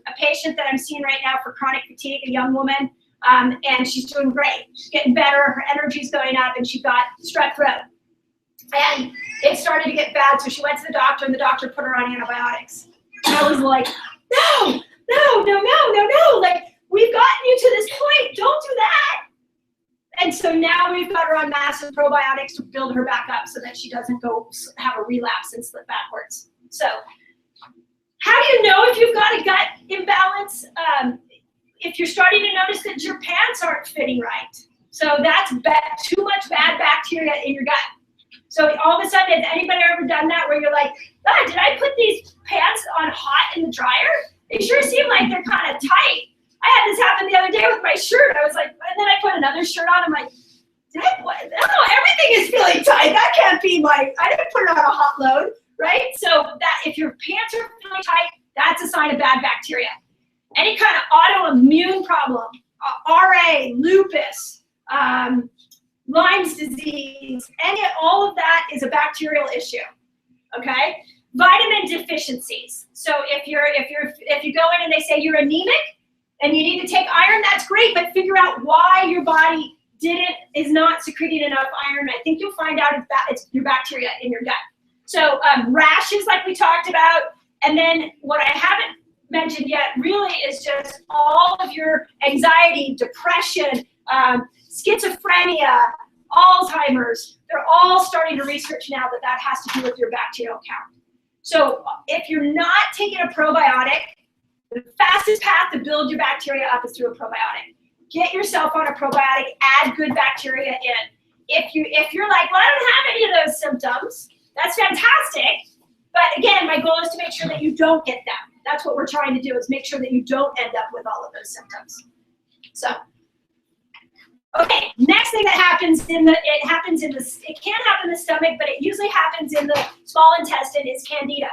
a patient that I'm seeing right now for chronic fatigue, a young woman, and she's doing great. She's getting better. Her energy's going up, and she got strep throat. And it started to get bad, so she went to the doctor, and the doctor put her on antibiotics. And I was like, no. Like, we've gotten you to this point. Don't do that. And so now we've got her on massive probiotics to build her back up so that she doesn't go have a relapse and slip backwards. So how do you know if you've got a gut imbalance? If you're starting to notice that your pants aren't fitting right. So that's too much bad bacteria in your gut. So all of a sudden, has anybody ever done that where you're like, God, did I put these pants on hot in the dryer? They sure seem like they're kind of tight. I had this happen the other day with my shirt. I was like, and then I put another shirt on. I'm like, everything is feeling tight. That can't be I didn't put it on a hot load. Right? So that if your pants are feeling tight, that's a sign of bad bacteria. Any kind of autoimmune problem, RA, lupus, Lyme's disease, all of that is a bacterial issue. Okay? Vitamin deficiencies. So if you go in and they say you're anemic and you need to take iron, that's great, but figure out why your body is not secreting enough iron. I think you'll find out if it's your bacteria in your gut. So rashes, like we talked about, and then what I haven't mentioned yet really is just all of your anxiety, depression, schizophrenia, Alzheimer's. They're all starting to research now that has to do with your bacterial count. So if you're not taking a probiotic, the fastest path to build your bacteria up is through a probiotic. Get yourself on a probiotic, add good bacteria in. If you're like, well, I don't have any of those symptoms, that's fantastic. But again, my goal is to make sure that you don't get them. That's what we're trying to do, is make sure that you don't end up with all of those symptoms. So Okay, next thing that happens it can happen in the stomach, but it usually happens in the small intestine, is candida.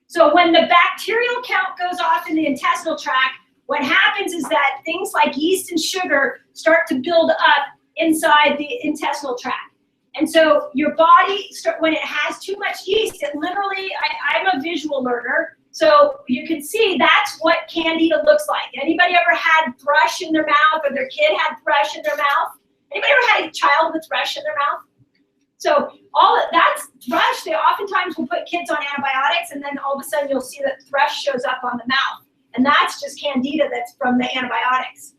So when the bacterial count goes off in the intestinal tract, what happens is that things like yeast and sugar start to build up inside the intestinal tract. And so your body, when it has too much yeast, it literally, I'm a visual learner, so you can see that's what candida looks like. Anybody ever had thrush in their mouth, or their kid had thrush in their mouth? Anybody ever had a child with thrush in their mouth? So that's thrush. They oftentimes will put kids on antibiotics, and then all of a sudden you'll see that thrush shows up on the mouth. And that's just candida that's from the antibiotics.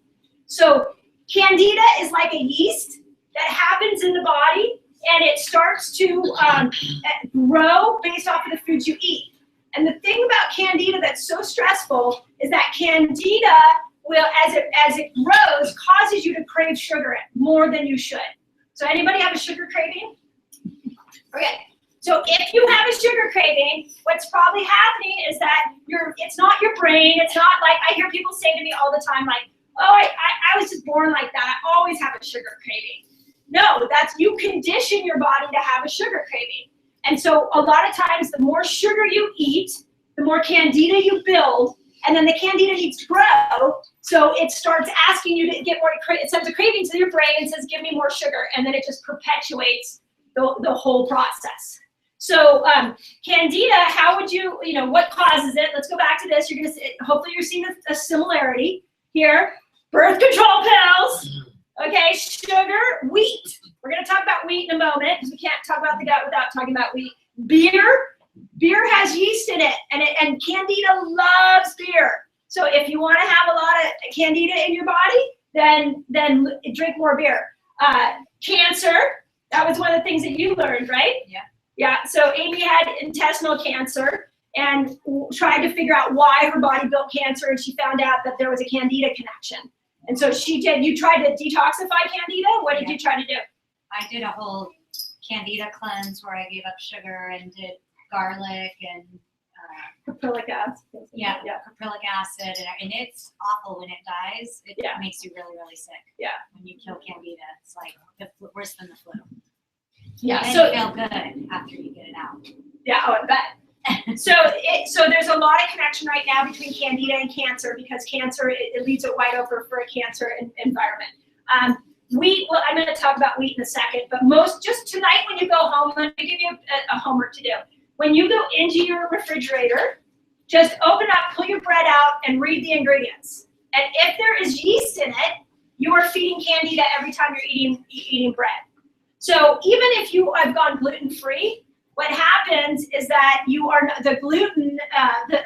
So candida is like a yeast that happens in the body, and it starts to grow based off of the foods you eat. And the thing about candida that's so stressful is that candida will, as it grows, causes you to crave sugar more than you should. So anybody have a sugar craving? Okay. So if you have a sugar craving, what's probably happening is that it's not your brain. It's not like, I hear people say to me all the time, like, oh, I was just born like that. I always have a sugar craving. No, that's, you condition your body to have a sugar craving. And so a lot of times, the more sugar you eat, the more candida you build, and then the candida needs to grow. So it starts asking you to get more, it sends a craving to your brain and says, give me more sugar. And then it just perpetuates the whole process. So candida, how would you, what causes it? Let's go back to this. You're going to see, hopefully you're seeing a similarity here. Birth control pills, okay, sugar, wheat. We're going to talk about wheat in a moment because we can't talk about the gut without talking about wheat. Beer has yeast in it, and candida loves beer. So if you want to have a lot of candida in your body, then drink more beer. Cancer, that was one of the things that you learned, right? Yeah. Yeah, so Amy had intestinal cancer and tried to figure out why her body built cancer, and she found out that there was a candida connection. And so you tried to detoxify candida? What did you try to do? I did a whole candida cleanse where I gave up sugar and did garlic and Caprylic acid. yeah, caprylic acid, and it's awful when it dies. It makes you really, really sick. Yeah. When you kill candida, it's like worse than the flu. Yeah. And So you feel good after you get it out. yeah, I bet. So there's a lot of connection right now between candida and cancer, because cancer, it leaves it wide open for a cancer environment. Wheat, well, I'm going to talk about wheat in a second, but just tonight when you go home, let me give you a homework to do. When you go into your refrigerator, just open up, pull your bread out, and read the ingredients. And if there is yeast in it, you are feeding candida every time you're eating bread. So even if you have gone gluten-free, what happens is that you are the gluten,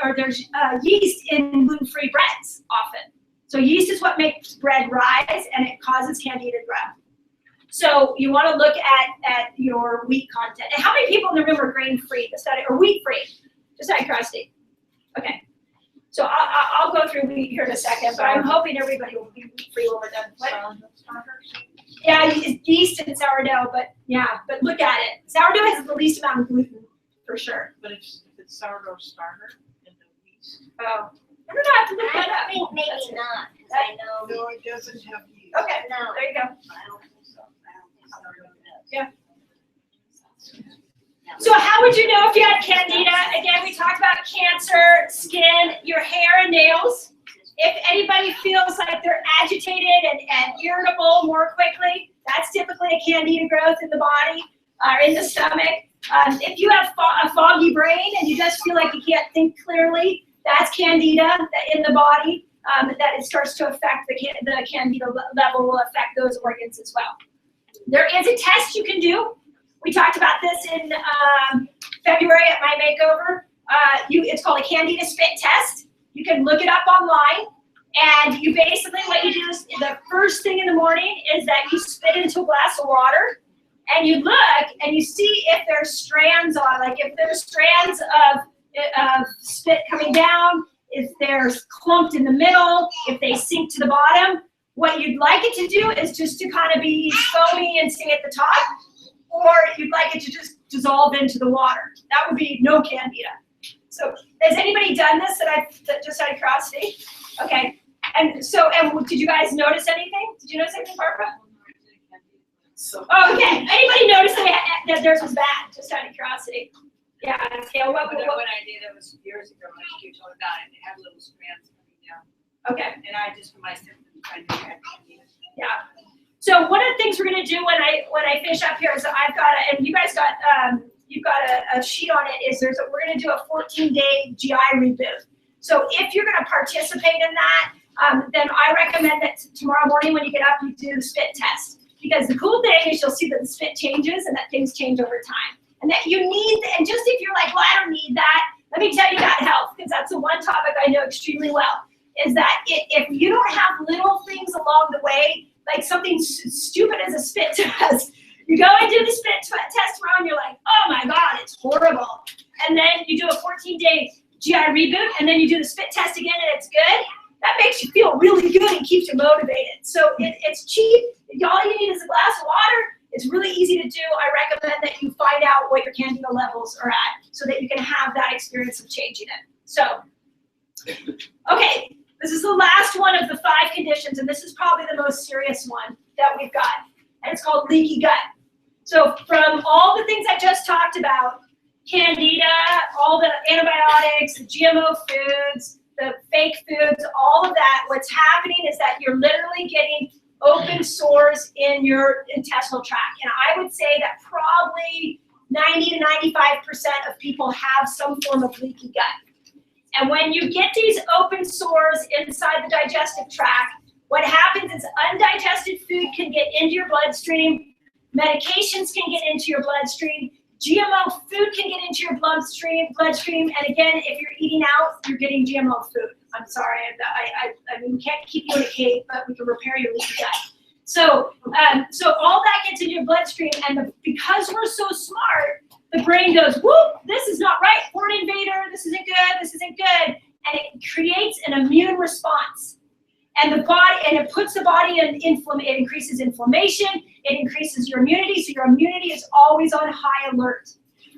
or there's yeast in gluten-free breads often. So yeast is what makes bread rise, and it causes candida to grow. So you want to look at your wheat content. And how many people in the room are grain-free, or wheat-free? Just out of curiosity. Okay. So I'll go through wheat here in a second, but I'm hoping everybody will be wheat-free when we're done. What? Yeah, yeast and sourdough, but look at it. Sourdough has the least amount of gluten, for sure. But if it's sourdough starter and no yeast. Oh, I don't know. I have to look that up. I think maybe not, because I know. No, it doesn't have yeast. Okay, No. there you go. I don't think so. I don't think sourdough does. Yeah. So how would you know if you had candida? Again, we talked about cancer, skin, your hair and nails. If anybody feels like they're agitated and irritable more quickly, that's typically a candida growth in the body or in the stomach. If you have a foggy brain and you just feel like you can't think clearly, that's candida in the body. That it starts to affect the candida level will affect those organs as well. There is a test you can do. We talked about this in February at my makeover. It's called a candida spit test. You can look it up online, and you basically, what you do is the first thing in the morning is that you spit into a glass of water, and you look and you see if there's strands on, like if there's strands of spit coming down, if there's clumped in the middle, if they sink to the bottom. What you'd like it to do is just to kind of be foamy and stay at the top, or you'd like it to just dissolve into the water. That would be no candida. So has anybody done this that just out of curiosity? Okay. And did you guys notice anything? Did you notice anything, Barbara? So. Oh, okay. Anybody notice that theirs was bad? Just out of curiosity. Yeah. Okay. When I did, it was years ago, when you told about it, they had little strands coming down. Okay. And I just, for my symptoms, I knew I had candida. Yeah. So one of the things we're gonna do when I finish up here is that I've got and you guys got you've got a sheet on it. We're gonna do a 14-day GI reboot. So if you're gonna participate in that, then I recommend that tomorrow morning when you get up, you do the spit test. Because the cool thing is you'll see that the spit changes and that things change over time. And that you need, and just if you're like, well, I don't need that, let me tell you about health, because that's the one topic I know extremely well, is that if you don't have little things along the way, like something stupid as a spit test, you go and do the spit test tomorrow and you're like, oh my God, it's horrible. And then you do a 14-day GI reboot and then you do the spit test again and it's good. That makes you feel really good and keeps you motivated. So it's cheap. All you need is a glass of water. It's really easy to do. I recommend that you find out what your candida levels are at so that you can have that experience of changing it. So, okay, this is the last one of the 5 conditions, and this is probably the most serious one that we've got, and it's called leaky gut. So from all the things I just talked about, candida, all the antibiotics, the GMO foods, the fake foods, all of that, what's happening is that you're literally getting open sores in your intestinal tract. And I would say that probably 90 to 95% of people have some form of leaky gut. And when you get these open sores inside the digestive tract, what happens is undigested food can get into your bloodstream, medications can get into your bloodstream, GMO food can get into your bloodstream, and again, if you're eating out, you're getting GMO food. I'm sorry, I mean, we can't keep you in a cave, but we can repair your leaky gut. So all that gets into your bloodstream, and because we're so smart, the brain goes, whoop, this is not right, foreign invader, this isn't good, and it creates an immune response. And it puts the body in it increases inflammation, it increases your immunity, so your immunity is always on high alert.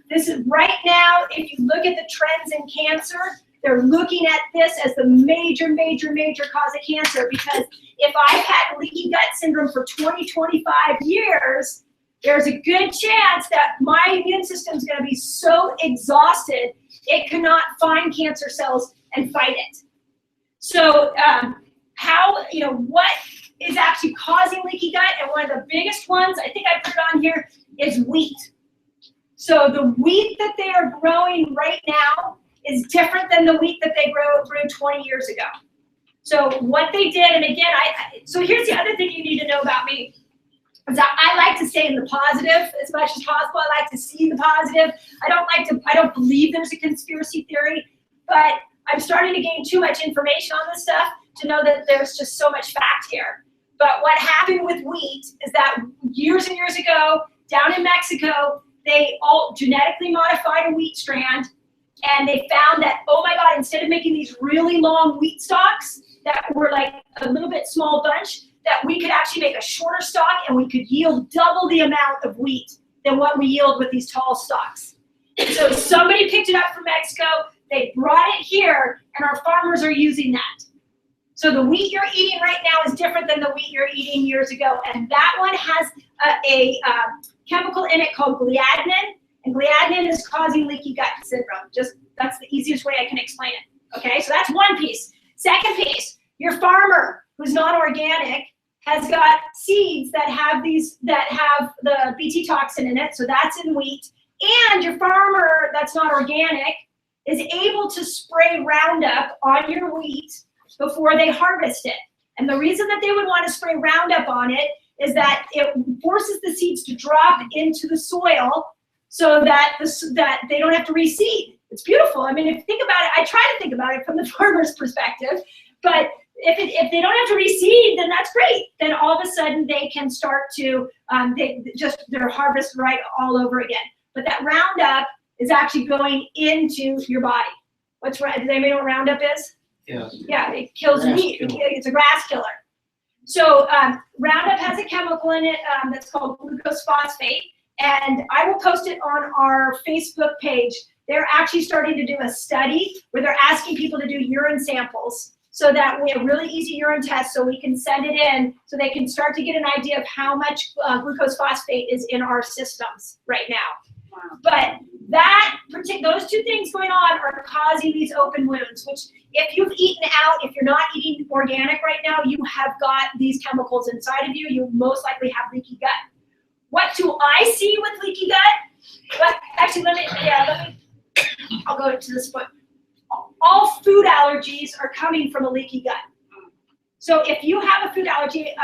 This is right now, if you look at the trends in cancer, they're looking at this as the major cause of cancer, because if I've had leaky gut syndrome for 20, 25 years, there's a good chance that my immune system is going to be so exhausted, it cannot find cancer cells and fight it. So, what is actually causing leaky gut? And one of the biggest ones, I think I put it on here, is wheat. So the wheat that they are growing right now is different than the wheat that they grew 20 years ago. So what they did, and again, so here's the other thing you need to know about me, is that I like to stay in the positive as much as possible. I like to see the positive. I don't believe there's a conspiracy theory, but I'm starting to gain too much information on this stuff to know that there's just so much fact here. But what happened with wheat is that years and years ago, down in Mexico, they all genetically modified a wheat strand, and they found that, oh my God, instead of making these really long wheat stalks that were like a little bit small bunch, that we could actually make a shorter stalk and we could yield double the amount of wheat than what we yield with these tall stalks. So somebody picked it up from Mexico, they brought it here, and our farmers are using that. So the wheat you're eating right now is different than the wheat you're eating years ago, and that one has a chemical in it called gliadin, and gliadin is causing leaky gut syndrome. That's the easiest way I can explain it. Okay, so that's one piece. Second piece, your farmer who's not organic has got seeds that have the Bt toxin in it, so that's in wheat, and your farmer that's not organic is able to spray Roundup on your wheat before they harvest it. And the reason that they would want to spray Roundup on it is that it forces the seeds to drop into the soil so that they don't have to reseed. It's beautiful. I mean, if you think about it, I try to think about it from the farmer's perspective, but if they don't have to reseed, then that's great. Then all of a sudden they can start to, their harvest right all over again. But that Roundup is actually going into your body. Does anybody know what Roundup is? Yes. Yeah, it kills wheat. It's a grass killer. So Roundup has a chemical in it that's called glucose phosphate, and I will post it on our Facebook page. They're actually starting to do a study where they're asking people to do urine samples so that we have really easy urine tests so we can send it in so they can start to get an idea of how much glucose phosphate is in our systems right now. Wow. But those two things going on are causing these open wounds, which if you've eaten out, if you're not eating organic right now, you have got these chemicals inside of you. You most likely have leaky gut. What do I see with leaky gut? Well, actually, I'll go to this point. All food allergies are coming from a leaky gut. So if you have a food allergy,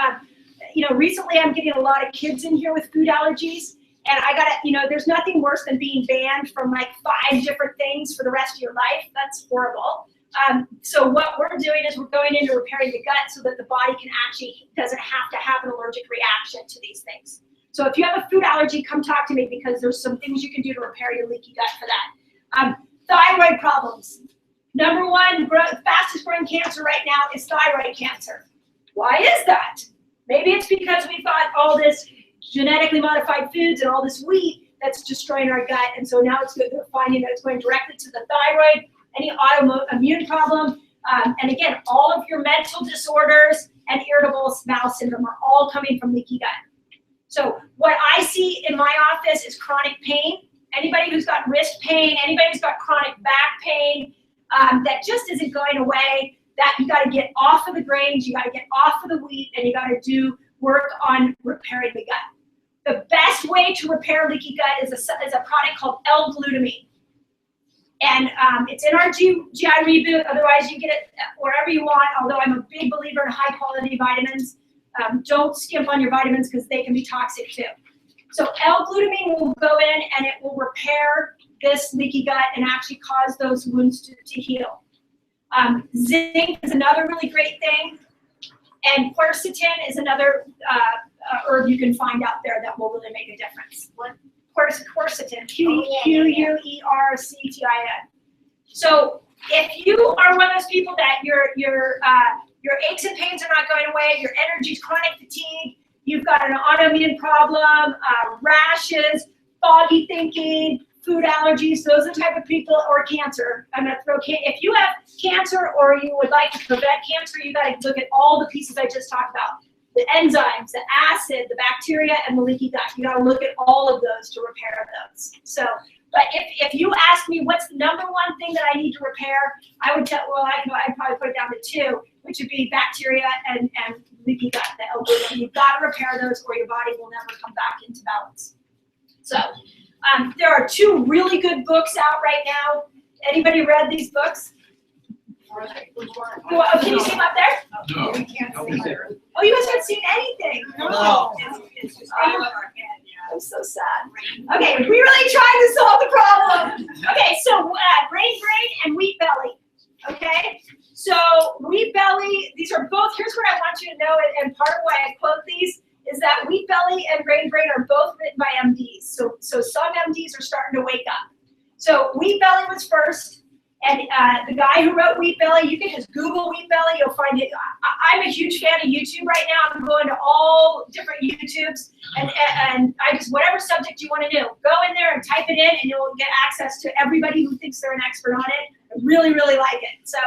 recently I'm getting a lot of kids in here with food allergies. And I gotta, there's nothing worse than being banned from like 5 different things for the rest of your life. That's horrible. So what we're doing is we're going into repairing the gut so that the body doesn't have to have an allergic reaction to these things. So if you have a food allergy, come talk to me because there's some things you can do to repair your leaky gut for that. Thyroid problems. Number 1, fastest growing cancer right now is thyroid cancer. Why is that? Maybe it's because we thought all this genetically modified foods and all this wheat that's destroying our gut, and so now they're finding that it's going directly to the thyroid, any autoimmune problem, and again, all of your mental disorders and irritable bowel syndrome are all coming from leaky gut. So what I see in my office is chronic pain. Anybody who's got wrist pain, anybody who's got chronic back pain, that just isn't going away, that you got to get off of the grains, you got to get off of the wheat, and you got to do work on repairing the gut. The best way to repair leaky gut is a product called L-glutamine. And it's in our GI Reboot. Otherwise, you get it wherever you want, although I'm a big believer in high-quality vitamins. Don't skimp on your vitamins because they can be toxic too. So L-glutamine will go in and it will repair this leaky gut and actually cause those wounds to heal. Zinc is another really great thing. And quercetin is another herb you can find out there that will really make a difference. Quercetin, Quercetin. So if you are one of those people that your aches and pains are not going away, your energy's chronic fatigue, you've got an autoimmune problem, rashes, foggy thinking, food allergies, those are the type of people, or cancer. I'm going to throw if you have cancer or you would like to prevent cancer, you got to look at all the pieces I just talked about. The enzymes, the acid, the bacteria, and the leaky gut. You got to look at all of those to repair those. So, but if you ask me what's the number 1 thing that I need to repair, I would tell, I'd probably put it down to 2, which would be bacteria and leaky gut, the L-glutamine. You've got to repair those or your body will never come back into balance. So, there are 2 really good books out right now. Anybody read these books? Well, can you see them up there? No. We can't see her. Oh, you guys haven't seen anything. No. It's just out of our head, yeah. I'm so sad. Okay, we really tried to solve the problem. Okay, so grain brain and wheat belly. Okay, so wheat belly, these are both, here's what I want you to know, and part of why I quote these is that wheat belly and grain brain are both written by MDs. So some MDs are starting to wake up. So wheat belly was first. And the guy who wrote Wheat Belly, you can just Google Wheat Belly, you'll find it. I'm a huge fan of YouTube right now. I'm going to all different YouTubes, and I just, whatever subject you want to know, go in there and type it in, and you'll get access to everybody who thinks they're an expert on it. I really, really like it. So,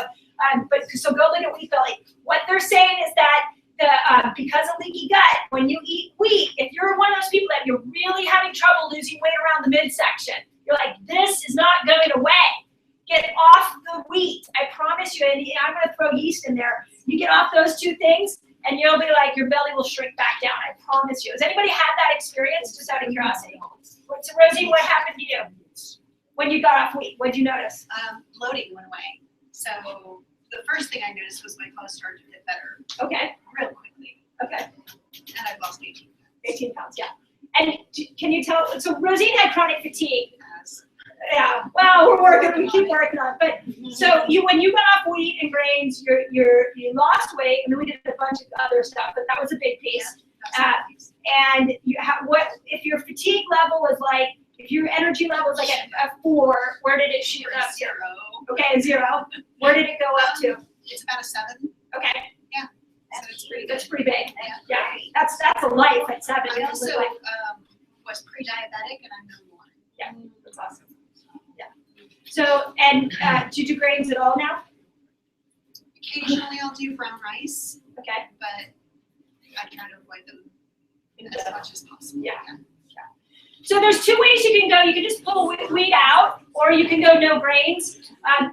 so go look at Wheat Belly. What they're saying is that because of leaky gut, when you eat wheat, if you're one of those people that you're really having trouble losing weight around the midsection, you're like, this is not going away. Get off the wheat. I promise you, and I'm going to throw yeast in there. You get off those 2 things, and you'll be like, your belly will shrink back down. I promise you. Has anybody had that experience, just out of curiosity? So, Rosie, what happened to you when you got off wheat? What did you notice? Bloating went away. So the first thing I noticed was my clothes started to get better Okay. real quickly. Okay. And I've lost 18 pounds. 18 pounds, yeah. And can you tell, so Rosine had chronic fatigue. Yeah, well, we're working, we keep working on it. But so when you got off wheat and grains, you lost weight, and then we did a bunch of other stuff, but that was a big piece. And you what if your fatigue level was like, if your energy level was like a 4, where did it shoot up to? 0. Okay, 0. Where did it go up to? It's about a 7. Okay. Yeah. So it's pretty good. That's pretty big. Yeah, that's a life at 7. I also was pre-diabetic, and I'm number 1. Yeah, that's awesome. Yeah. So, and do you do grains at all now? Occasionally I'll do brown rice, Okay. but I try to avoid them as much as possible. Yeah. So there's two ways you can go. You can just pull wheat out, or you can go no grains.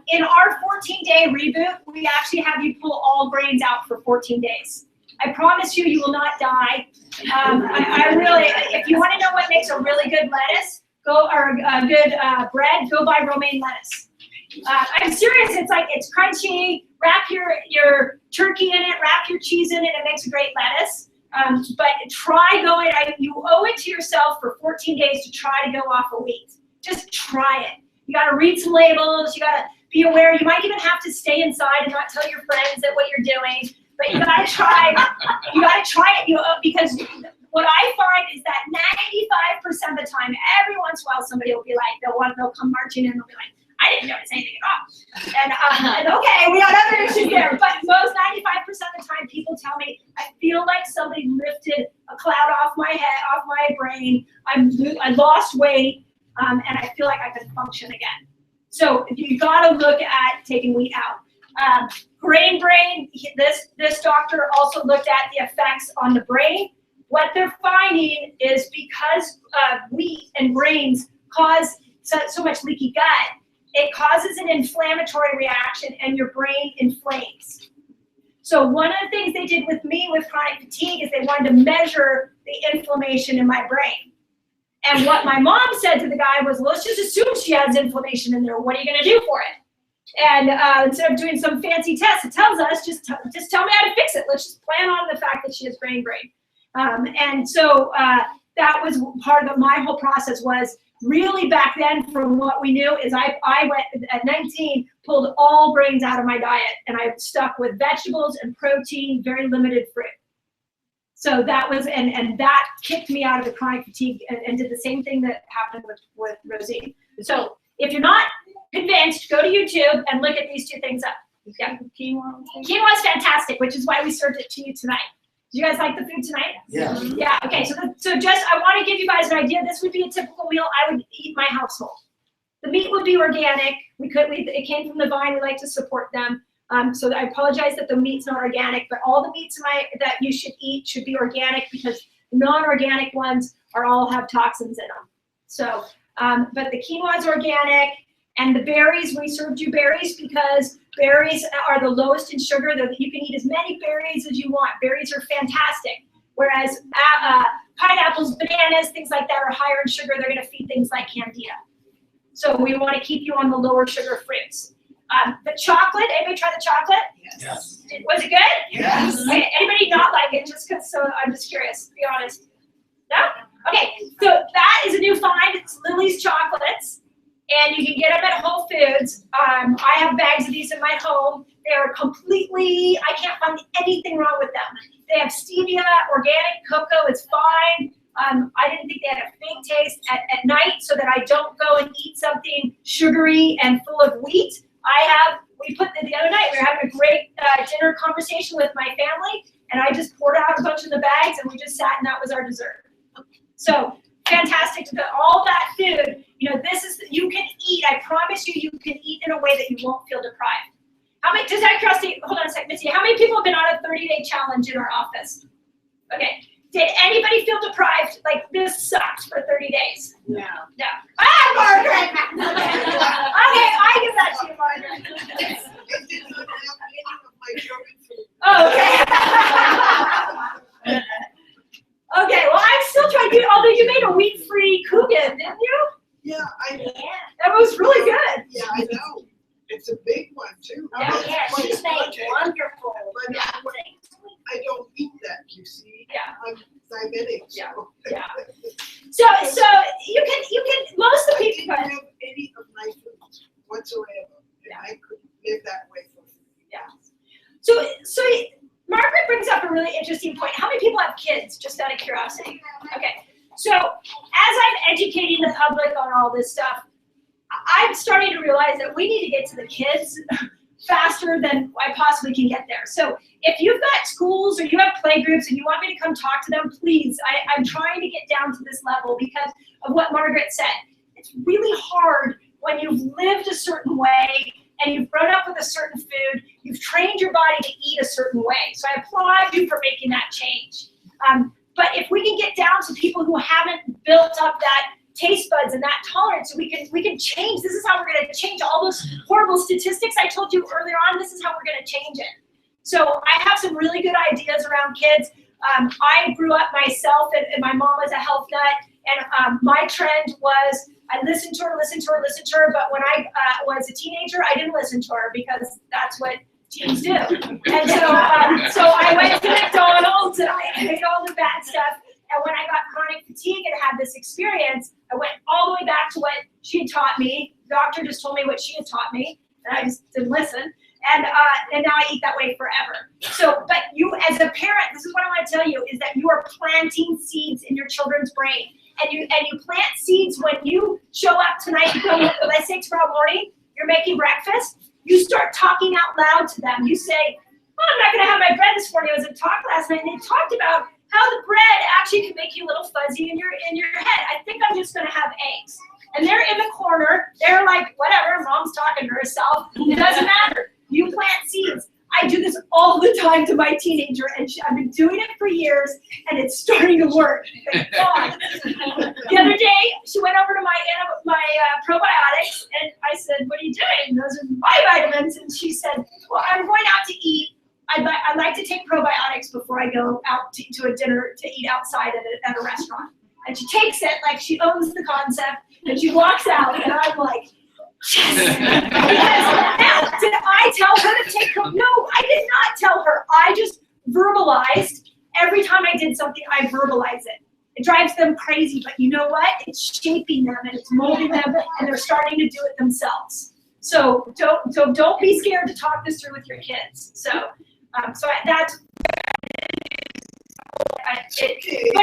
In our 14-day reboot, we actually have you pull all grains out for 14 days. I promise you, you will not die. I really, if you want to know what makes a really good lettuce, good bread, go buy romaine lettuce. I'm serious. It's crunchy. Wrap your turkey in it. Wrap your cheese in it. It makes a great lettuce. But try going. You owe it to yourself for 14 days to try to go off of wheat. Just try it. You got to read some labels. You got to be aware. You might even have to stay inside and not tell your friends that what you're doing. But you got to try. You got to try it. Because what I find is that 95% of the time, every once in a while, somebody will be like, they'll come marching in and they'll be like, I didn't notice anything at all. And okay, we got other issues there. But most 95% of the time, people tell me, I feel like somebody lifted a cloud off my head, off my brain. I lost weight, and I feel like I can function again. So you got to look at taking wheat out. Grain brain, this doctor also looked at the effects on the brain. What they're finding is because wheat and grains cause so much leaky gut, it causes an inflammatory reaction and your brain inflames. So one of the things they did with me with chronic fatigue is they wanted to measure the inflammation in my brain. And what my mom said to the guy was, well, let's just assume she has inflammation in there. What are you going to do for it? And instead of doing some fancy test, it tells us, just tell me how to fix it. Let's just plan on the fact that she has brain. And so that was part of my whole process was really back then from what we knew is I went at 19, pulled all grains out of my diet and I stuck with vegetables and protein, very limited fruit. So that was, and that kicked me out of the chronic fatigue and did the same thing that happened with Rosine. So if you're not convinced, go to YouTube and look at these two things up. Yeah. Quinoa is fantastic, which is why we served it to you tonight. Do you guys like the food tonight? Yeah. Yeah, okay, so just, I want to give you guys an idea. This would be a typical meal I would eat in my household. The meat would be organic. It came from the vine. We like to support them. So I apologize that the meat's not organic, but all the meats that you should eat should be organic because non-organic ones all have toxins in them. So, but the quinoa is organic. And the berries, we served you berries because berries are the lowest in sugar. You can eat as many berries as you want. Berries are fantastic. Whereas pineapples, bananas, things like that are higher in sugar. They're going to feed things like candida. So we want to keep you on the lower sugar fruits. The chocolate, anybody try the chocolate? Yes. Was it good? Yes. Okay, anybody not like it? Just because, so I'm just curious, to be honest. No? Okay, so that is a new find. It's Lily's Chocolates. And you can get them at Whole Foods. I have bags of these in my home. They are completely, I can't find anything wrong with them. They have stevia, organic cocoa, it's fine. I didn't think they had a big taste at night so that I don't go and eat something sugary and full of wheat. The other night, we were having a great dinner conversation with my family, and I just poured out a bunch of the bags, and we just sat, and that was our dessert. So, fantastic to all that food. You can eat. I promise you, you can eat in a way that you won't feel deprived. How many? Just out of curiosity, hold on a second, Missy. How many people have been on a 30-day challenge in our office? Okay. Did anybody feel deprived? Like this sucks for 30 days? No. No. Ah, Margaret. Okay, I give that to you, Margaret. I did not have any of my children food. Oh, okay. Okay, well, I'm still trying to do, although you made a wheat-free Coogan, didn't you? Yeah, I know. That was really good. Yeah, I know. It's a big one too. Yeah, she's made wonderful. But I don't eat that, you see. Yeah. I'm diabetic. Yeah. So. Yeah. So you can most of the I people. didn't have any of my food whatsoever. Yeah. I could live that way for Yeah. So Margaret brings up a really interesting point. How many people have kids, just out of curiosity? Okay. So as I'm educating the public on all this stuff, I'm starting to realize that we need to get to the kids faster than I possibly can get there. So if you've got schools or you have play groups and you want me to come talk to them, please, I'm trying to get down to this level because of what Margaret said. It's really hard when you've lived a certain way and you've grown up with a certain food, you've trained trained your body to eat a certain way. So I applaud you for making that change. But if we can get down to people who haven't built up that taste buds and that tolerance, we can change. This is how we're going to change all those horrible statistics I told you earlier on. This is how we're going to change it. So I have some really good ideas around kids. I grew up myself, and my mom was a health nut, and my trend was I listened to her, but when I was a teenager, I didn't listen to her because that's what teens do. And so I went to McDonald's and I ate all the bad stuff. And when I got chronic fatigue and had this experience, I went all the way back to what she had taught me. The doctor just told me what she had taught me, and I just didn't listen. And now I eat that way forever. So, but you as a parent, this is what I want to tell you, is that you are planting seeds in your children's brain. And you plant seeds when you show up tonight, you go, let's say tomorrow morning, you're making breakfast, you start talking out loud to them. You say, oh, I'm not going to have my bread this morning. I was at a talk last night, and they talked about how the bread actually can make you a little fuzzy in your head. I think I'm just going to have eggs. And they're in the corner. They're like, whatever, mom's talking to herself. It doesn't matter. You plant seeds. I do this all the time to my teenager, and I've been doing it for years, and it's starting to work. Thank God. The other day, she went over to my probiotics, and I said, what are you doing? Those are my vitamins. And she said, well, I'm going out to eat. I like to take probiotics before I go out to a dinner to eat outside at a restaurant. And she takes it like she owns the concept, and she walks out, and I'm like, yes. Now, did I tell her to take her? No, I did not tell her. I just verbalized. Every time I did something, I verbalize it. It drives them crazy, but you know what? It's shaping them and it's molding them, and they're starting to do it themselves. So don't be scared to talk this through with your kids. That's. But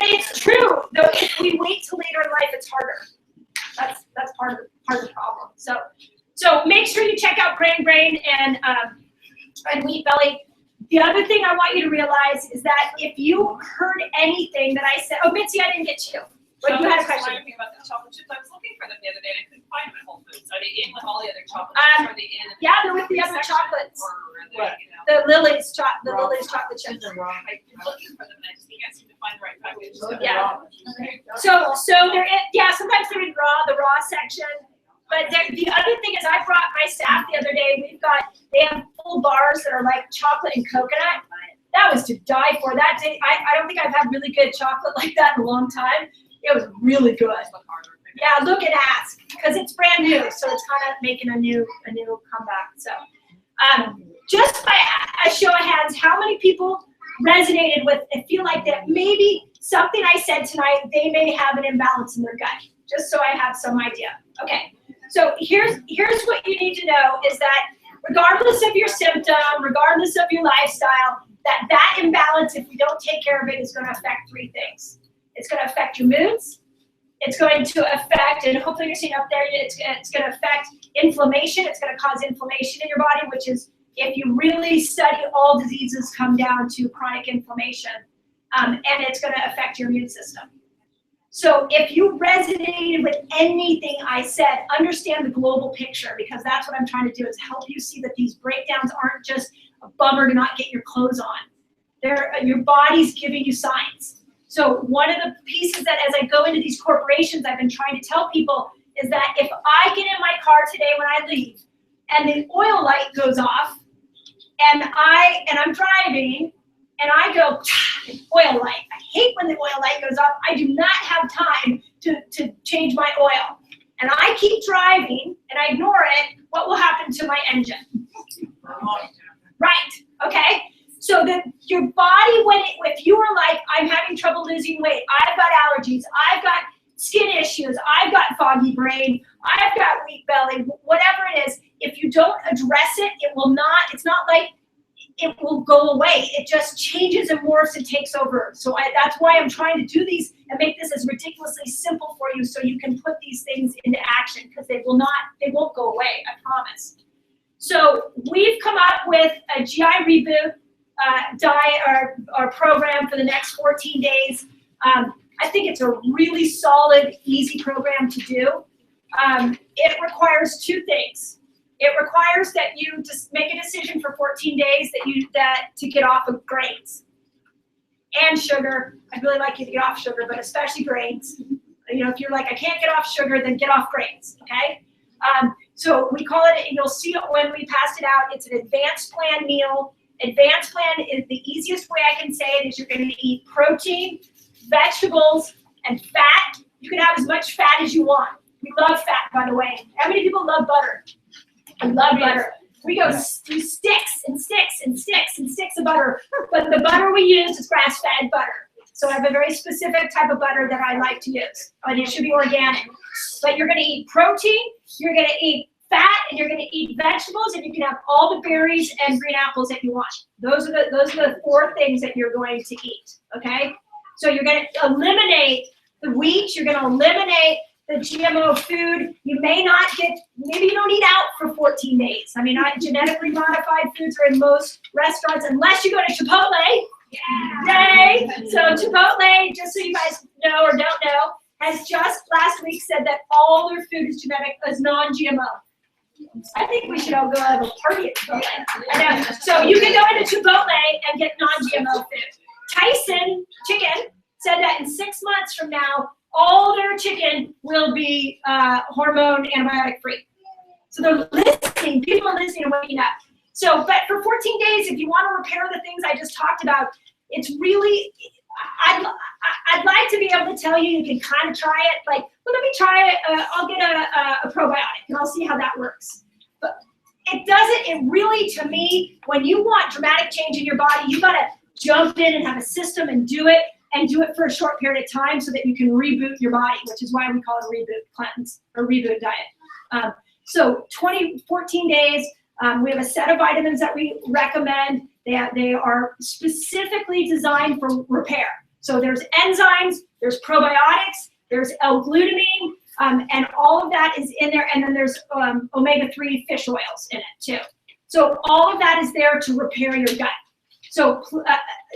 it's true. Though if we wait till later in life, it's harder. That's part of the problem. So make sure you check out Brain and Wheat Belly. The other thing I want you to realize is that if you heard anything that I said, oh Mitzi, I didn't get you. But you had a question. About the chocolate chips. I was looking for them the other day and I couldn't find them at Whole Foods. Are they in with all the other chocolate chips? Are they in? Yeah, they're with the other chocolates. What? The Lily's chocolate chips. I'm looking for them and I just can't seem to find the right package. Yeah. So they're in, sometimes they're in the raw section. But the other thing is I brought my staff the other day. They have full bars that are like chocolate and coconut. That was to die for. That day, I don't think I've had really good chocolate like that in a long time. It was really good. Yeah, look and ask, because it's brand new, so it's kind of making a new comeback. So just by a show of hands, how many people resonated with and feel like that maybe something I said tonight, they may have an imbalance in their gut, just so I have some idea. Okay, so here's what you need to know is that regardless of your symptom, regardless of your lifestyle, that imbalance, if we don't take care of it, is going to affect three things. It's going to affect your moods. It's going to affect, and hopefully you're seeing up there, it's going to affect inflammation. It's going to cause inflammation in your body, which is, if you really study, all diseases come down to chronic inflammation. And it's going to affect your immune system. So if you resonated with anything I said, understand the global picture, because that's what I'm trying to do, is help you see that these breakdowns aren't just a bummer to not get your clothes on. Your body's giving you signs. So one of the pieces that as I go into these corporations, I've been trying to tell people is that if I get in my car today when I leave and the oil light goes off and I'm driving and I go, oil light. I hate when the oil light goes off. I do not have time to change my oil. And I keep driving and I ignore it, what will happen to my engine? Right, okay? So that your body, if you are like, I'm having trouble losing weight, I've got allergies, I've got skin issues, I've got foggy brain, I've got weak belly, whatever it is, if you don't address it, it's not like it will go away. It just changes and morphs and takes over. So that's why I'm trying to do these and make this as ridiculously simple for you so you can put these things into action, because they won't go away, I promise. So we've come up with a GI reboot diet or program for the next 14 days. I think it's a really solid, easy program to do. It requires two things. It requires that you just make a decision for 14 days to get off of grains and sugar. I'd really like you to get off sugar, but especially grains. You know, if you're like, I can't get off sugar, then get off grains, okay? So we call it, you'll see it when we passed it out, it's an advanced plan meal. Advanced plan is the easiest way I can say it is you're gonna eat protein, vegetables, and fat. You can have as much fat as you want. We love fat, by the way. How many people love butter? I love butter. We go through sticks and sticks and sticks and sticks of butter, but the butter we use is grass-fed butter. So I have a very specific type of butter that I like to use, and it should be organic. But you're gonna eat protein, you're gonna eat fat, and you're gonna eat vegetables, and you can have all the berries and green apples that you want. Those are the 4 things that you're going to eat, okay? So you're gonna eliminate the wheat, you're gonna eliminate the GMO food. You may not maybe you don't eat out for 14 days. I mean, genetically modified foods are in most restaurants, unless you go to Chipotle. Yay! So Chipotle, just so you guys know or don't know, has just last week said that all their food is non-GMO. I think we should all go have a party at Chipotle. I know. So you can go into Chipotle and get non-GMO food. Tyson Chicken said that in 6 months from now, all their chicken will be hormone antibiotic free. So they're listening, people are listening and waking up. So, but for 14 days, if you want to repair the things I just talked about, it's really, I'd like to be able to tell you, you can kind of try it, like, well, let me try it, I'll get a probiotic and I'll see how that works. But it really, to me, when you want dramatic change in your body, you gotta jump in and have a system and do it for a short period of time so that you can reboot your body, which is why we call it a reboot cleanse or reboot diet. So 14 days, we have a set of vitamins that we recommend. They are specifically designed for repair. So there's enzymes, there's probiotics, there's L-glutamine, and all of that is in there. And then there's omega-3 fish oils in it too. So all of that is there to repair your gut. So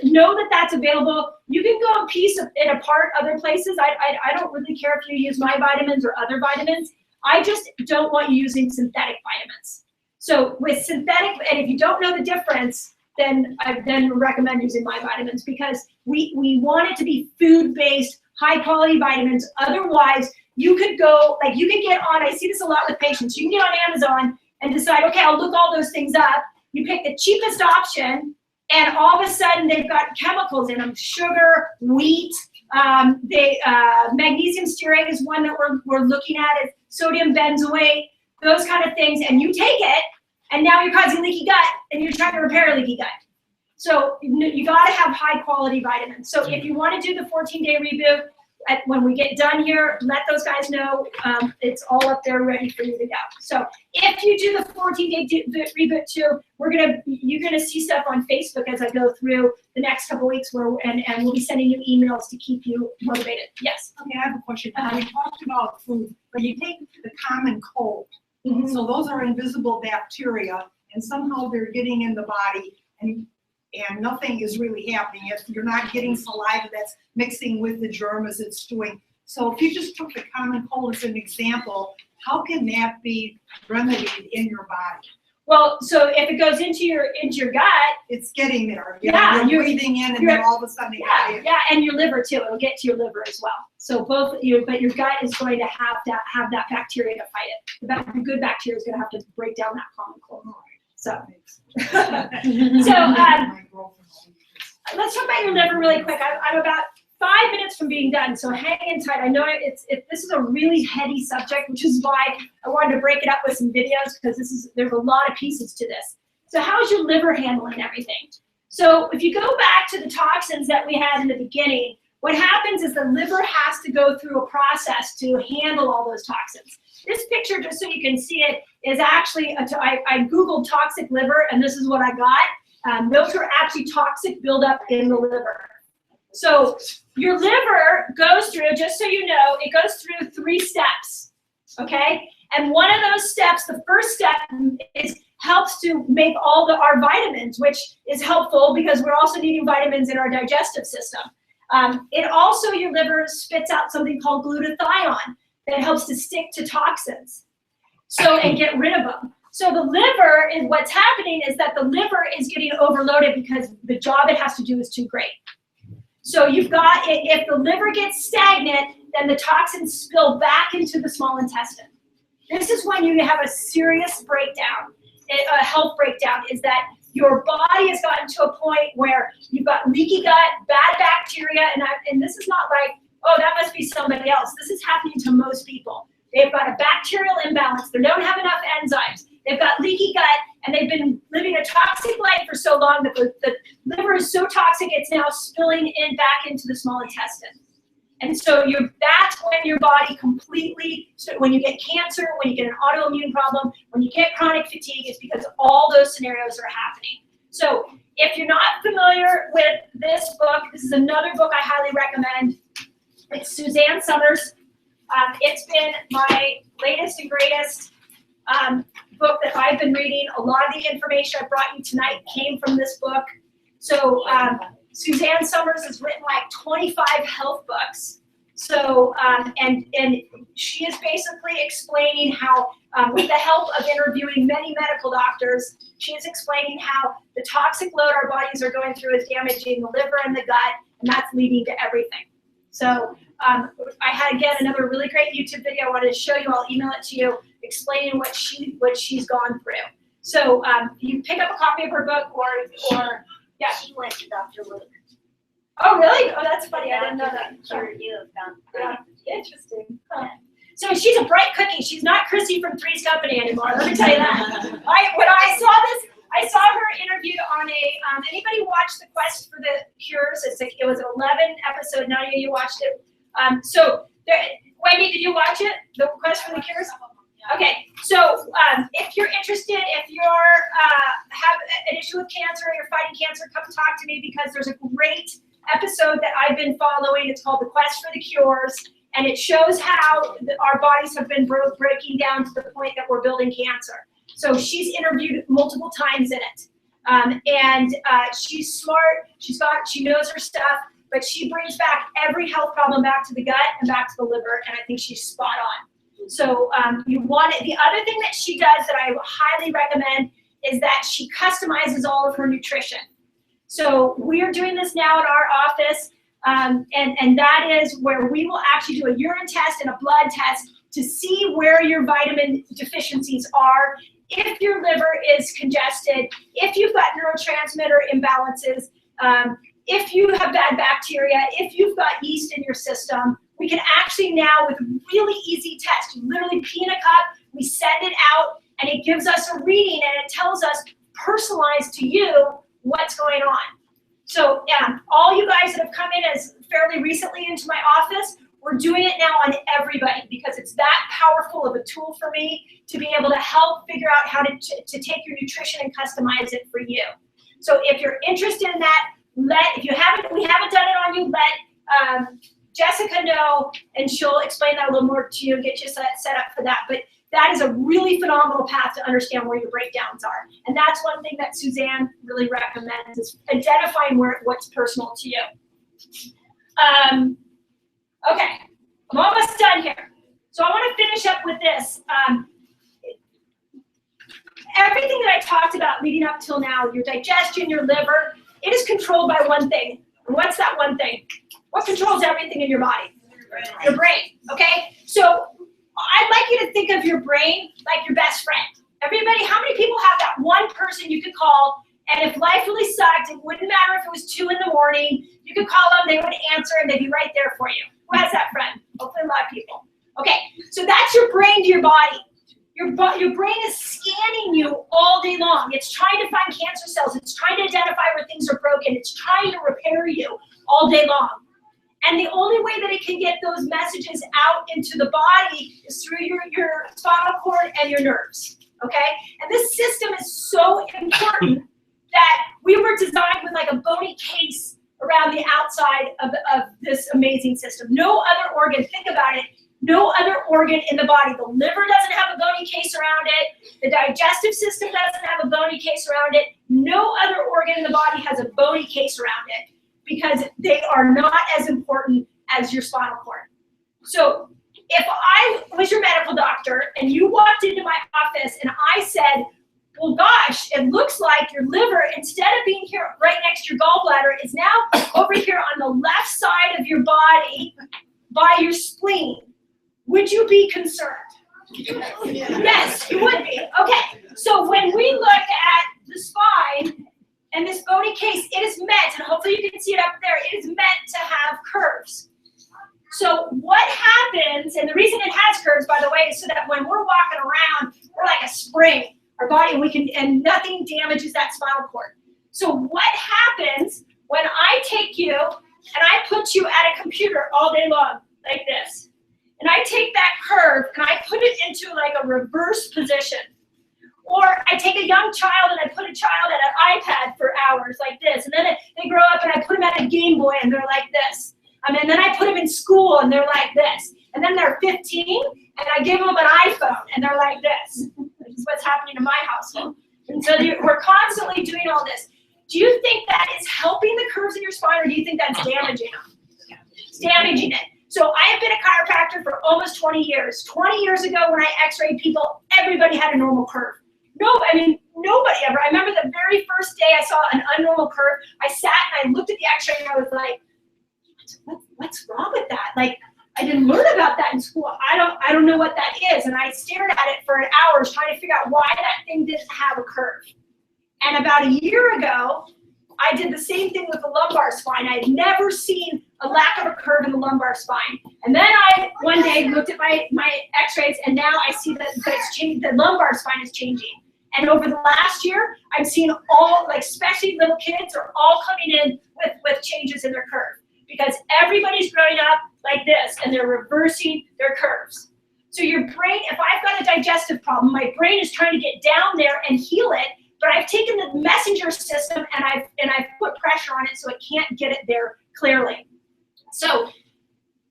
know that that's available. You can go and piece it apart other places. I don't really care if you use my vitamins or other vitamins. I just don't want you using synthetic vitamins. So with synthetic, and if you don't know the difference, then I recommend using my vitamins because we want it to be food-based, high-quality vitamins. Otherwise, you could go, like you could get on, I see this a lot with patients, you can get on Amazon and decide, okay, I'll look all those things up. You pick the cheapest option, and all of a sudden they've got chemicals in them, sugar, wheat, magnesium stearate is one that we're looking at, sodium benzoate, those kind of things, and you take it, and now you're causing leaky gut, and you're trying to repair leaky gut. So you gotta have high quality vitamins. So if you wanna do the 14-day reboot, when we get done here, let those guys know. It's all up there ready for you to go. So if you do the 14-day reboot too, you're gonna see stuff on Facebook as I go through the next couple weeks and we'll be sending you emails to keep you motivated. Yes. Okay, I have a question. We talked about food, but you take the common cold. Mm-hmm. So those are invisible bacteria, and somehow they're getting in the body, and nothing is really happening. If you're not getting saliva that's mixing with the germ as it's doing. So if you just took the common cold as an example, how can that be remedied in your body? Well, so if it goes into your gut, it's getting there. You're breathing in, and then all of a sudden it got in. Yeah, and your liver too. It'll get to your liver as well. So but your gut is going to have that bacteria to fight it. The good bacteria is going to have to break down that common cold. So, let's talk about your liver really quick. I'm about 5 minutes from being done, so hang in tight. I know this is a really heady subject, which is why I wanted to break it up with some videos because there's a lot of pieces to this. So how's your liver handling everything? So if you go back to the toxins that we had in the beginning, what happens is the liver has to go through a process to handle all those toxins. This picture, just so you can see it, is actually, I Googled toxic liver, and this is what I got. Those are actually toxic buildup in the liver. So your liver goes through, just so you know, it goes through 3 steps, okay? And one of those steps, the first step helps to make all our vitamins, which is helpful because we're also needing vitamins in our digestive system. It also, your liver spits out something called glutathione that helps to stick to toxins and get rid of them. So the liver is what's happening is that the liver is getting overloaded because the job it has to do is too great. So you've got, if the liver gets stagnant, then the toxins spill back into the small intestine. This is when you have a serious breakdown, a health breakdown, is that your body has gotten to a point where you've got leaky gut, bad bacteria, and this is not like, oh, that must be somebody else. This is happening to most people. They've got a bacterial imbalance. They don't have enough enzymes. They've got leaky gut, and they've been living a toxic life for so long that the liver is so toxic it's now spilling in back into the small intestine. And so that's when your body completely, so when you get cancer, when you get an autoimmune problem, when you get chronic fatigue, it's because all those scenarios are happening. So if you're not familiar with this book, this is another book I highly recommend. It's Suzanne Somers. It's been my latest and greatest book that I've been reading. A lot of the information I brought you tonight came from this book. So Suzanne Somers has written like 25 health books. So, and she is basically explaining how, with the help of interviewing many medical doctors, she is explaining how the toxic load our bodies are going through is damaging the liver and the gut, and that's leading to everything. So I had, again, another really great YouTube video I wanted to show you. I'll email it to you, explaining what she's gone through. So you pick up a copy of her book, or yeah. She went to Dr. Luke. Oh, really? Oh, that's funny. I didn't know that. Sure, you have found. Yeah, interesting. Huh. So she's a bright cookie. She's not Chrissy from Three's Company anymore. Let me tell you that. When I saw this, I saw her interviewed on a. Anybody watch The Quest for the Cures? It was an 11 episode. Nadia, you watched it. Wendy, did you watch it? The Quest for the Cures. Okay, so if you're interested, if you're have an issue with cancer or you're fighting cancer, come talk to me, because there's a great episode that I've been following. It's called The Quest for the Cures, and it shows how our bodies have been breaking down to the point that we're building cancer. So she's interviewed multiple times in it, and she's smart. She knows her stuff, but she brings back every health problem back to the gut and back to the liver, and I think she's spot on. So you want it. The other thing that she does that I highly recommend is that she customizes all of her nutrition. So we're doing this now at our office, and that is where we will actually do a urine test and a blood test to see where your vitamin deficiencies are, if your liver is congested, if you've got neurotransmitter imbalances, if you have bad bacteria, if you've got yeast in your system. We can actually now, with a really easy test, you literally pee in a cup, we send it out, and it gives us a reading, and it tells us, personalized to you, what's going on. So all you guys that have come in as fairly recently into my office, we're doing it now on everybody, because it's that powerful of a tool for me to be able to help figure out how to take your nutrition and customize it for you. So if you're interested in that, if you haven't, we haven't done it on you, let Jessica know, and she'll explain that a little more to you and get you set up for that. But that is a really phenomenal path to understand where your breakdowns are. And that's one thing that Suzanne really recommends, is identifying what's personal to you. Okay, I'm almost done here. So I want to finish up with this. Everything that I talked about leading up till now, your digestion, your liver, it is controlled by one thing. And what's that one thing? What controls everything in your body? Your brain, okay? So I'd like you to think of your brain like your best friend. Everybody, how many people have that one person you could call, and if life really sucked, it wouldn't matter if it was 2 a.m, you could call them, they would answer, and they'd be right there for you. Who has that friend? Hopefully a lot of people. Okay, so that's your brain to your body. Your brain is scanning you all day long. It's trying to find cancer cells. It's trying to identify where things are broken. It's trying to repair you all day long. And the only way that it can get those messages out into the body is through your spinal cord and your nerves, okay? And this system is so important that we were designed with like a bony case around the outside of this amazing system. No other organ, think about it, no other organ in the body. The liver doesn't have a bony case around it. The digestive system doesn't have a bony case around it. No other organ in the body has a bony case around it, because they are not as important as your spinal cord. So if I was your medical doctor and you walked into my office and I said, well, gosh, it looks like your liver, instead of being here right next to your gallbladder, is now over here on the left side of your body by your spleen, would you be concerned? Yes, you would be. Okay, so when we look at the spine and this bony case, it is meant, and hopefully you can see it up there, it is meant to have curves. So what happens, and the reason it has curves, by the way, is so that when we're walking around, we're like a spring. Our body, and nothing damages that spinal cord. So what happens when I take you and I put you at a computer all day long, like this, and I take that curve and I put it into like a reverse position, or I take a young child and I put a child at an iPad for hours like this, and then they grow up and I put them at a Game Boy and they're like this, and then I put them in school and they're like this, and then they're 15 and I give them an iPhone and they're like this. This is what's happening in my household. And so we're constantly doing all this. Do you think that is helping the curves in your spine, or do you think that's damaging them? It's damaging it. So I have been a chiropractor for almost 20 years. 20 years ago when I x-rayed people, everybody had a normal curve. Nobody ever. I remember the very first day I saw an abnormal curve, I sat and I looked at the x-ray and I was like, what's wrong with that? Like, I didn't learn about that in school. I don't know what that is. And I stared at it for hours trying to figure out why that thing didn't have a curve. And about a year ago, I did the same thing with the lumbar spine. I had never seen a lack of a curve in the lumbar spine. And then I, one day, looked at my x-rays, and now I see that it's changed, the lumbar spine is changing. And over the last year, I've seen all, like especially little kids, are all coming in with changes in their curve. Because everybody's growing up like this, and they're reversing their curves. So your brain, if I've got a digestive problem, my brain is trying to get down there and heal it, but I've taken the messenger system and I've put pressure on it so it can't get it there clearly. So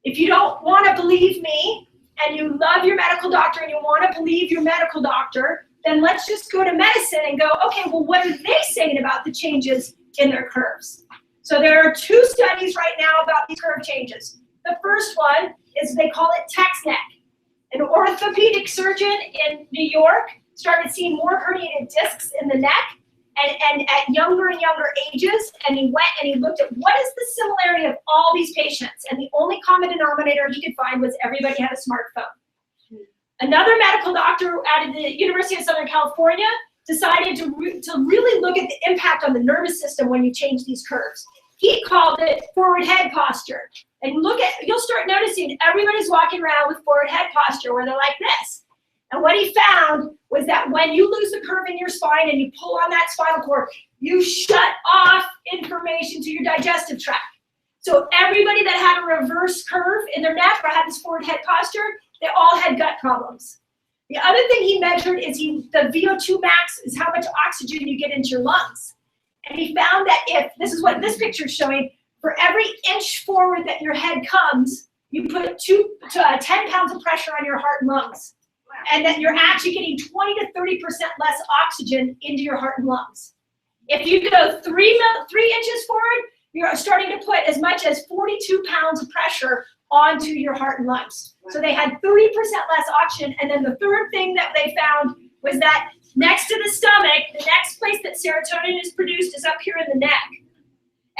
if you don't want to believe me, and you love your medical doctor and you want to believe your medical doctor, then let's just go to medicine and go, okay, well, what are they saying about the changes in their curves? So there are 2 studies right now about these curve changes. The first one is, they call it text neck. An orthopedic surgeon in New York started seeing more herniated discs in the neck and at younger and younger ages, and he went and he looked at what is the similarity of all these patients, and the only common denominator he could find was everybody had a smartphone. Another medical doctor at the University of Southern California decided to really look at the impact on the nervous system when you change these curves. He called it forward head posture. And you'll start noticing everybody's walking around with forward head posture where they're like this. And what he found was that when you lose the curve in your spine and you pull on that spinal cord, you shut off information to your digestive tract. So everybody that had a reverse curve in their neck or had this forward head posture, they all had gut problems. The other thing he measured is the VO2 max is how much oxygen you get into your lungs. And he found that this is what this picture is showing, for every inch forward that your head comes, you put 10 pounds of pressure on your heart and lungs. And that you're actually getting 20 to 30% less oxygen into your heart and lungs. If you go 3 inches forward, you're starting to put as much as 42 pounds of pressure onto your heart and lungs. So they had 30% less oxygen. And then the third thing that they found was that next to the stomach, the next place that serotonin is produced is up here in the neck.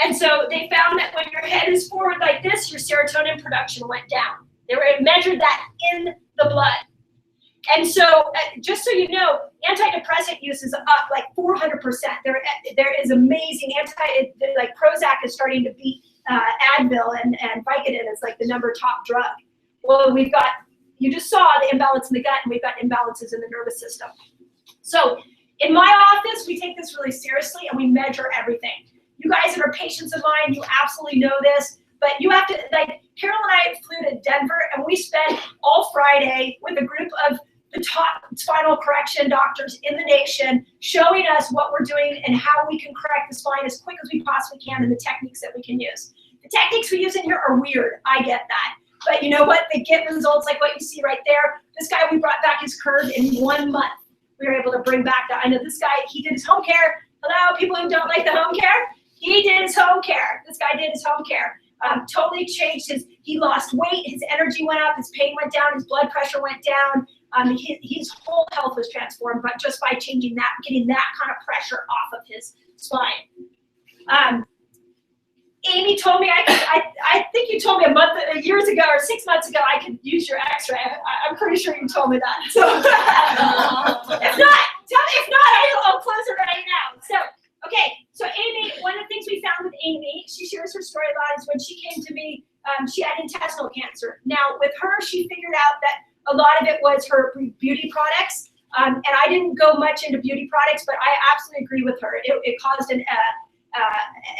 And so they found that when your head is forward like this, your serotonin production went down. They measured that in the blood. And so, just so you know, antidepressant use is up like 400%. There is amazing like Prozac is starting to beat Advil, and Vicodin is like the top drug. Well, you just saw the imbalance in the gut, and we've got imbalances in the nervous system. So in my office, we take this really seriously, and we measure everything. You guys that are patients of mine, you absolutely know this, but you have to, like, Carol and I flew to Denver, and we spent all Friday with a group of the top spinal correction doctors in the nation, showing us what we're doing and how we can correct the spine as quick as we possibly can, and the techniques that we can use. The techniques we use in here are weird, I get that. But you know what? They get results like what you see right there. This guy, we brought back his curve in 1 month. We were able to bring back that. I know this guy, he did his home care. Hello, people who don't like the home care? He did his home care. This guy did his home care. Totally changed he lost weight, his energy went up, his pain went down, his blood pressure went down. His whole health was transformed, but just by changing that, getting that kind of pressure off of his spine. Amy told me I think you told me years ago or 6 months ago I could use your X-ray. I'm pretty sure you told me that. So if not, I'll close it right now. So okay, so Amy, one of the things we found with Amy, she shares her story a lot, is when she came to me, she had intestinal cancer. Now with her, she figured out that a lot of it was her beauty products, and I didn't go much into beauty products, but I absolutely agree with her. It caused an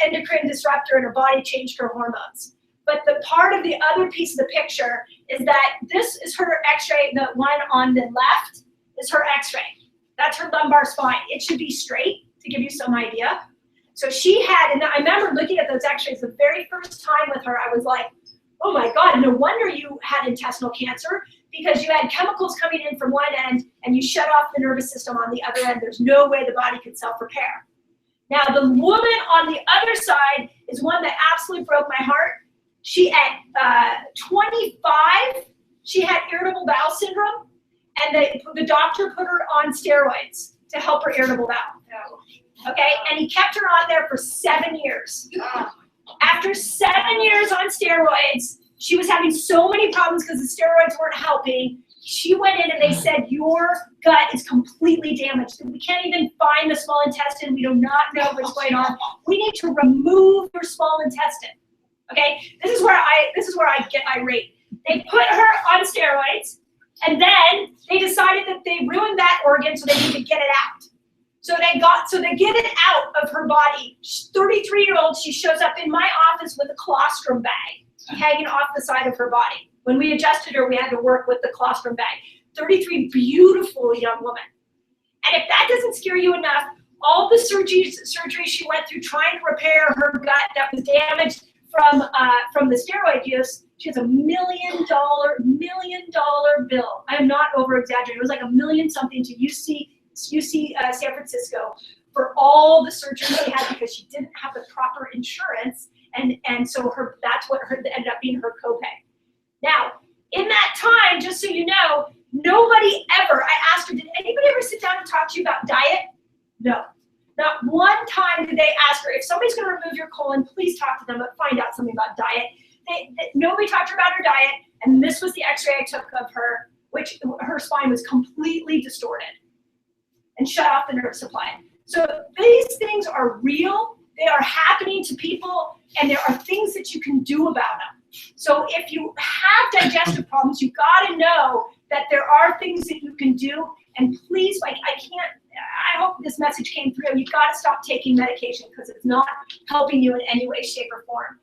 endocrine disruptor in her body, changed her hormones. But the part of the other piece of the picture is that this is her X-ray. The one on the left is her X-ray. That's her lumbar spine. It should be straight, to give you some idea. So she had, and I remember looking at those X-rays the very first time with her, I was like, oh my God, no wonder you had intestinal cancer, because you had chemicals coming in from one end and you shut off the nervous system on the other end. There's no way the body could self-repair. Now the woman on the other side is one that absolutely broke my heart. She at 25, she had irritable bowel syndrome, and the doctor put her on steroids to help her irritable bowel. Okay, and he kept her on there for 7 years. After 7 years on steroids, she was having so many problems because the steroids weren't helping. She went in and they said, your gut is completely damaged. We can't even find the small intestine. We do not know what's going on. We need to remove your small intestine. Okay, this is where I get irate. They put her on steroids, and then they decided that they ruined that organ, so they need to get it out. So they get it out of her body. 33-year-old, she shows up in my office with a colostrum bag hanging off the side of her body. When we adjusted her, we had to work with the colostrum bag. 33, beautiful young woman. And if that doesn't scare you enough, all the surgeries she went through trying to repair her gut that was damaged from the steroid use, she has $1 million bill. I am not over exaggerating. It was like $1 million something to UC San Francisco for all the surgery she had, because she didn't have the proper insurance, and so that's what ended up being her copay. Now, in that time, just so you know, nobody ever, I asked her, did anybody ever sit down and talk to you about diet? No. Not one time did they ask her, if somebody's going to remove your colon, please talk to them, but find out something about diet. Nobody talked to her about her diet, and this was the X-ray I took of her, which her spine was completely distorted and shut off the nerve supply. So these things are real, they are happening to people, and there are things that you can do about them. So if you have digestive problems, you've got to know that there are things that you can do, and please, I hope this message came through. You've got to stop taking medication because it's not helping you in any way, shape, or form.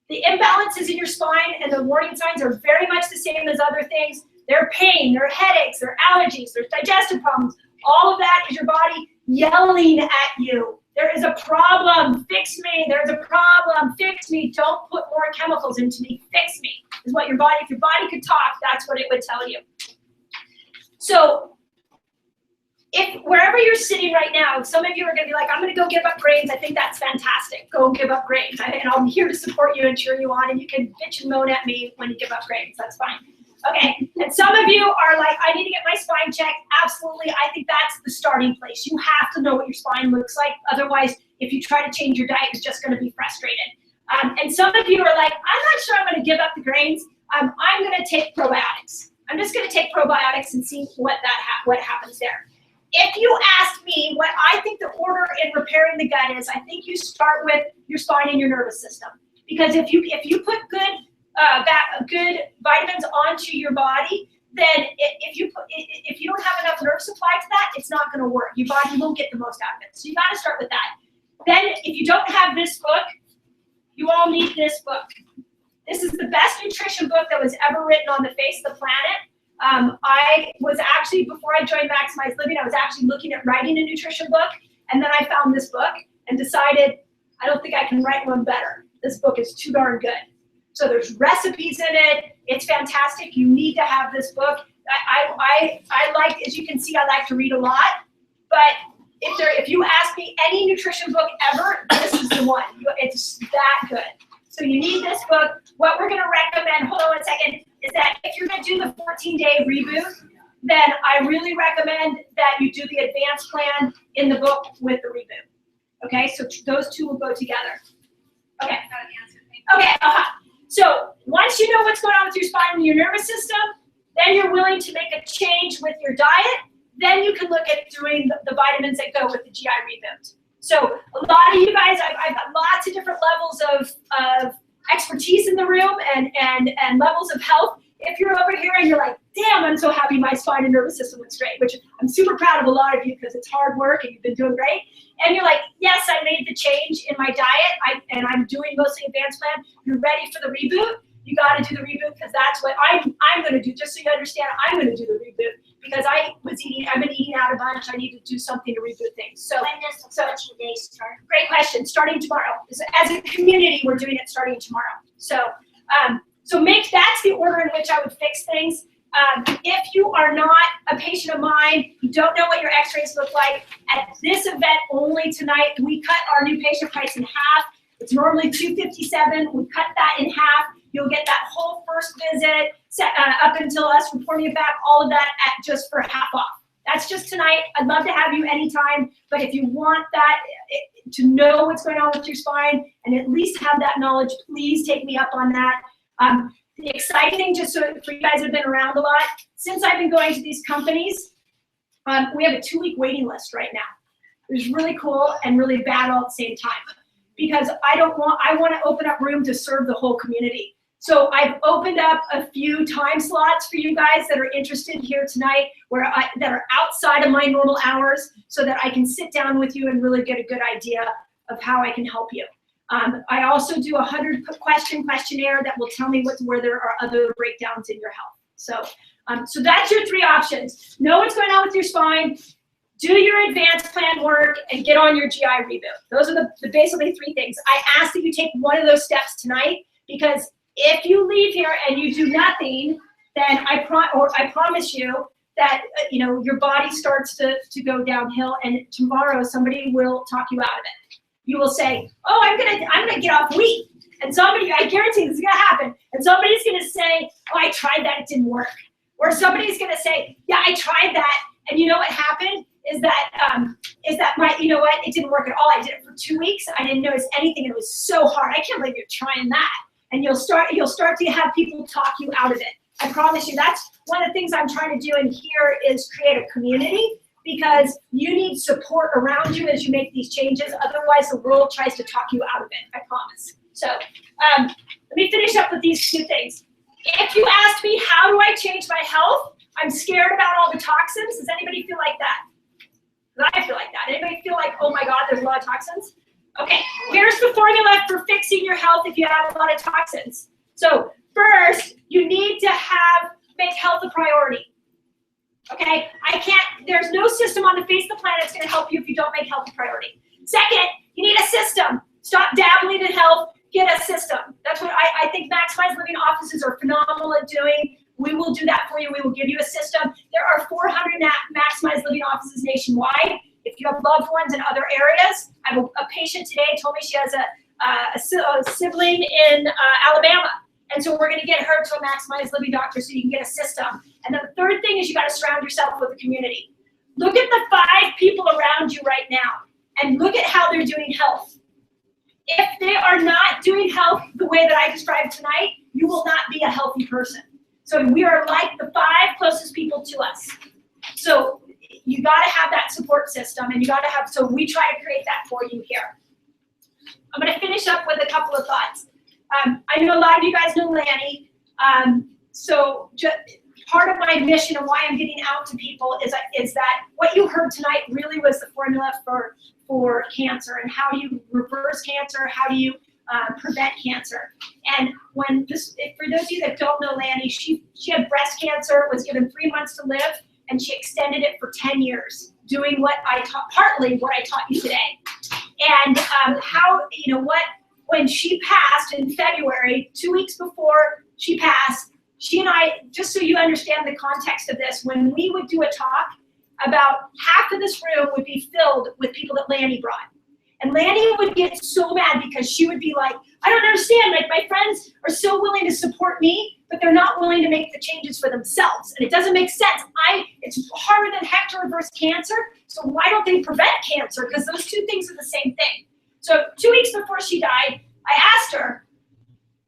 The imbalances in your spine and the warning signs are very much the same as other things. Their pain, their headaches, their allergies, there's digestive problems. All of that is your body yelling at you. There is a problem, fix me. There's a problem, fix me. Don't put more chemicals into me, fix me. Is what your body, if your body could talk, that's what it would tell you. So if wherever you're sitting right now, some of you are gonna be like, I'm gonna go give up grains. I think that's fantastic. Go give up grains. And I'm here to support you and cheer you on, and you can bitch and moan at me when you give up grains. That's fine. Okay, and some of you are like, I need to get my spine checked. Absolutely, I think that's the starting place. You have to know what your spine looks like. Otherwise, if you try to change your diet, it's just gonna be frustrated. And some of you are like, I'm not sure I'm gonna give up the grains. I'm gonna take probiotics. I'm just gonna take probiotics and see what happens there. If you ask me what I think the order in repairing the gut is, I think you start with your spine and your nervous system. Because if you put good vitamins onto your body, then if you don't have enough nerve supply to that, it's not going to work. Your body won't get the most out of it. So you got to start with that. Then if you don't have this book, you all need this book. This is the best nutrition book that was ever written on the face of the planet. I was actually, before I joined Maximize Living, I was actually looking at writing a nutrition book, and then I found this book and decided, I don't think I can write one better. This book is too darn good. So there's recipes in it. It's fantastic. You need to have this book. I like, as you can see, I like to read a lot, but if you ask me any nutrition book ever, this is the one. It's that good. So you need this book. What we're gonna recommend, hold on one second, is that if you're gonna do the 14-day reboot, then I really recommend that you do the advanced plan in the book with the reboot. Okay, so those two will go together. Okay. Okay, So once you know what's going on with your spine and your nervous system, then you're willing to make a change with your diet, then you can look at doing the vitamins that go with the GI reboot. So a lot of you guys, I've got lots of different levels of expertise in the room and levels of health. If you're over here and you're like, damn, I'm so happy my spine and nervous system looks great, which I'm super proud of a lot of you because it's hard work and you've been doing great. And you're like, yes, I made the change in my diet and I'm doing mostly advanced plan. You're ready for the reboot. You got to do the reboot because that's what I'm going to do. Just so you understand, I'm going to do the reboot because I've been eating out a bunch. I need to do something to reboot things. So When does the 14 days start? great question. Starting tomorrow. As a community, we're doing it starting tomorrow. So that's the order in which I would fix things. If you are not a patient of mine, you don't know what your x-rays look like, at this event only tonight, we cut our new patient price in half. It's normally $257. We cut that in half. You'll get that whole first visit up until us reporting it back, all of that at just for half off. That's just tonight. I'd love to have you anytime, but if you want that to know what's going on with your spine and at least have that knowledge, please take me up on that. The exciting thing, just so for you guys that have been around a lot, since I've been going to these companies, we have a 2-week waiting list right now. It's really cool and really bad all at the same time because I want to open up room to serve the whole community. So I've opened up a few time slots for you guys that are interested here tonight that are outside of my normal hours so that I can sit down with you and really get a good idea of how I can help you. I also do a 100-question questionnaire that will tell me where there are other breakdowns in your health. So that's your 3 options. Know what's going on with your spine, do your advanced plan work, and get on your GI reboot. Those are the basically 3 things. I ask that you take one of those steps tonight because if you leave here and you do nothing, then I promise you that your body starts to go downhill, and tomorrow somebody will talk you out of it. You will say, oh, I'm gonna get off wheat. And somebody, I guarantee this is gonna happen. And somebody's gonna say, oh, I tried that, it didn't work. Or somebody's gonna say, yeah, I tried that. And you know what happened is that it didn't work at all. I did it for 2 weeks. I didn't notice anything. And it was so hard. I can't believe you're trying that. And you'll start to have people talk you out of it. I promise you, that's one of the things I'm trying to do in here is create a community. Because you need support around you as you make these changes. Otherwise, the world tries to talk you out of it, I promise. So let me finish up with these 2 things. If you asked me, how do I change my health? I'm scared about all the toxins. Does anybody feel like that? Because I feel like that. Anybody feel like, oh my God, there's a lot of toxins? Okay, here's the formula for fixing your health if you have a lot of toxins. So first, you need to make health a priority. Okay, there's no system on the face of the planet that's gonna help you if you don't make health a priority. Second, you need a system. Stop dabbling in health, get a system. That's what I think Maximize Living offices are phenomenal at doing. We will do that for you. We will give you a system. There are 400 Maximize Living offices nationwide. If you have loved ones in other areas, I have a patient today told me she has a sibling in Alabama. And so we're gonna get her to a Maximize Living doctor so you can get a system. And then the third thing is you gotta surround yourself with a community. Look at the 5 people around you right now and look at how they're doing health. If they are not doing health the way that I described tonight, you will not be a healthy person. So we are like the 5 closest people to us. So you gotta have that support system and so we try to create that for you here. I'm gonna finish up with a couple of thoughts. I know a lot of you guys know Lanny, so part of my mission and why I'm getting out to people is that what you heard tonight really was the formula for cancer and how do you reverse cancer, how do you prevent cancer. And for those of you that don't know Lanny, she had breast cancer, was given 3 months to live, and she extended it for 10 years, doing partly what I taught you today. And when she passed in February, 2 weeks before she passed, she and I, just so you understand the context of this, when we would do a talk, about half of this room would be filled with people that Lanny brought. And Lanny would get so mad because she would be like, I don't understand, like my friends are so willing to support me, but they're not willing to make the changes for themselves. And it doesn't make sense. It's harder than heck to reverse cancer, so why don't they prevent cancer? Because those two things are the same thing. So 2 weeks before she died, I asked her,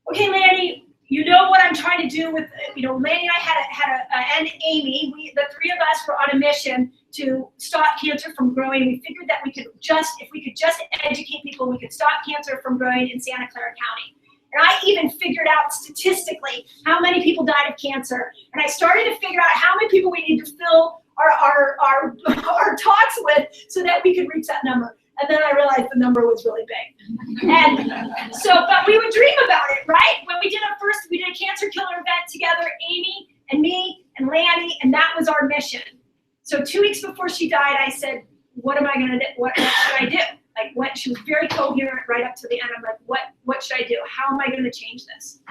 okay, Lanny, you know what I'm trying to do with, Lanny and I and Amy, the three of us were on a mission to stop cancer from growing. We figured that if we could just educate people, we could stop cancer from growing in Santa Clara County. And I even figured out statistically how many people died of cancer. And I started to figure out how many people we need to fill our talks with so that we could reach that number. And then I realized the number was really big. And so, but we would dream about it, right? When we did a cancer killer event together, Amy and me and Lanny, and that was our mission. So 2 weeks before she died, I said, what am I gonna do? What should I do? Like she was very coherent right up to the end. I'm like, what should I do? How am I gonna change this?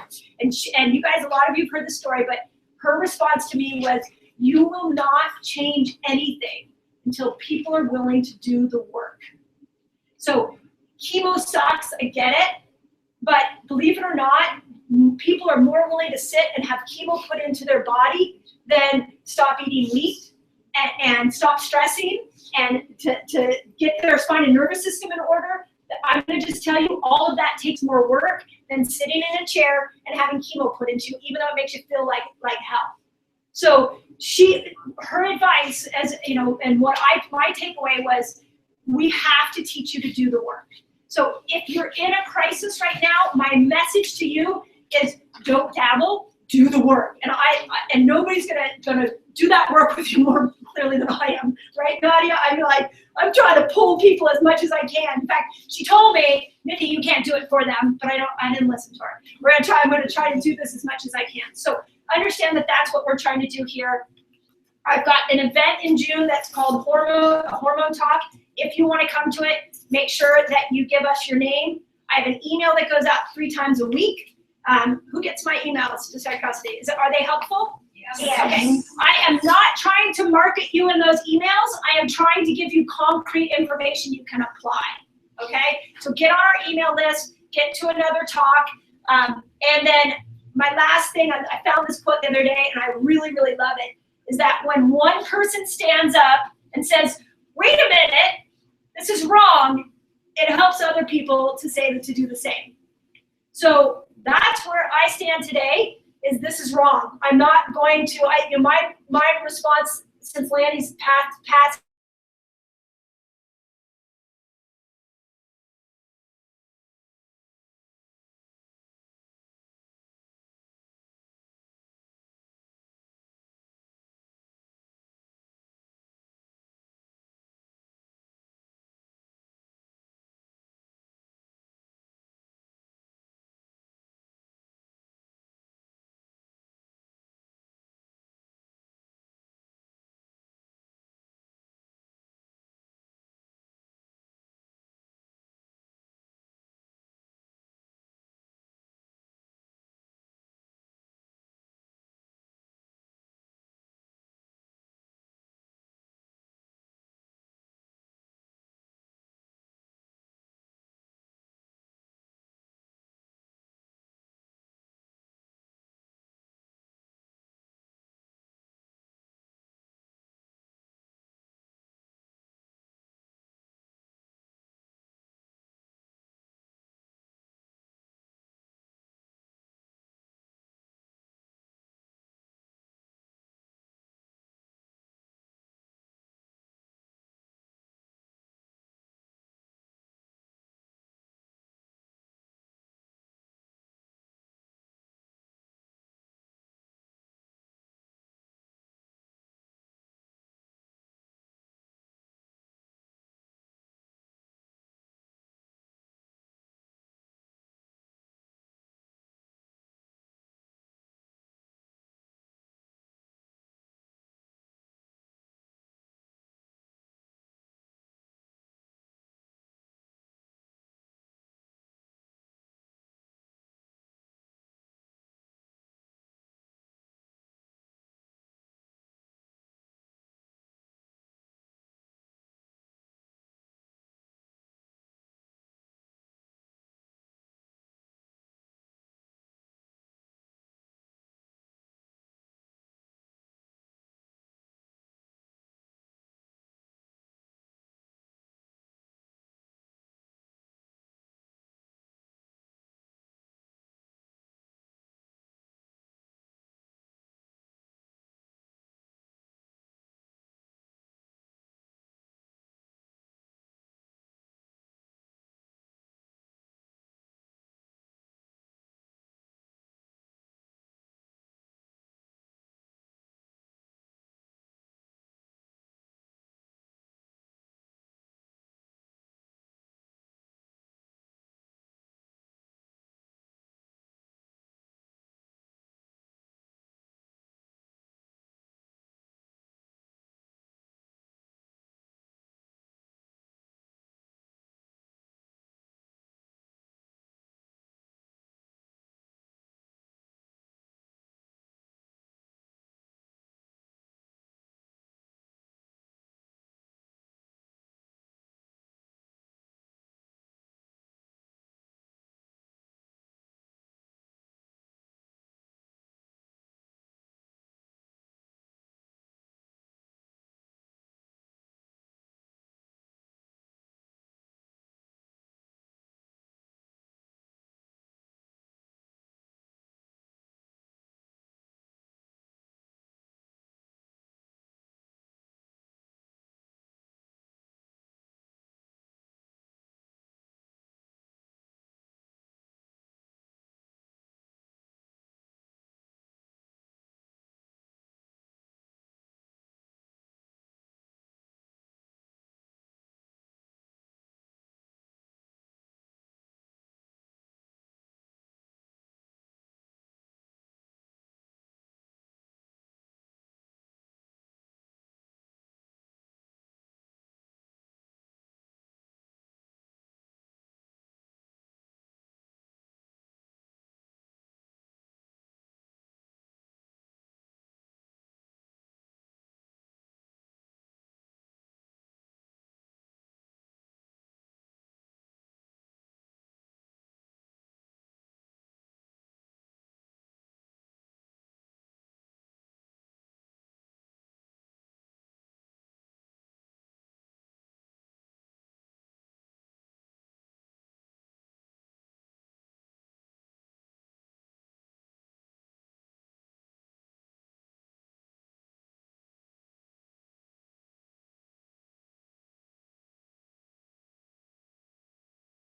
And you guys, a lot of you have heard the story, but her response to me was, you will not change anything until people are willing to do the work. So chemo sucks, I get it, but believe it or not, people are more willing to sit and have chemo put into their body than stop eating meat and stop stressing and to get their spine and nervous system in order. I'm gonna just tell you, all of that takes more work than sitting in a chair and having chemo put into you, even though it makes you feel like hell. So her advice, as you know, and my takeaway was, we have to teach you to do the work. So if you're in a crisis right now, my message to you is, don't dabble, do the work. And nobody's gonna do that work with you more clearly than I am, right, Nadia? I'm trying to pull people as much as I can. In fact, she told me, Nikki, you can't do it for them, but I didn't listen to her. I'm gonna try to do this as much as I can. So understand that that's what we're trying to do here. I've got an event in June that's called Hormone Talk. If you want to come to it, make sure that you give us your name. I have an email that goes out 3 times a week. Who gets my emails, just out of curiosity? Are they helpful? Yes. Yeah, okay. I am not trying to market you in those emails. I am trying to give you concrete information you can apply, okay? So get on our email list, get to another talk, and then my last thing, I found this quote the other day, and I really, really love it, is that when one person stands up and says, wait a minute, this is wrong, it helps other people to do the same. So that's where I stand today, is this is wrong. I'm not going to, my response since Lanny's passed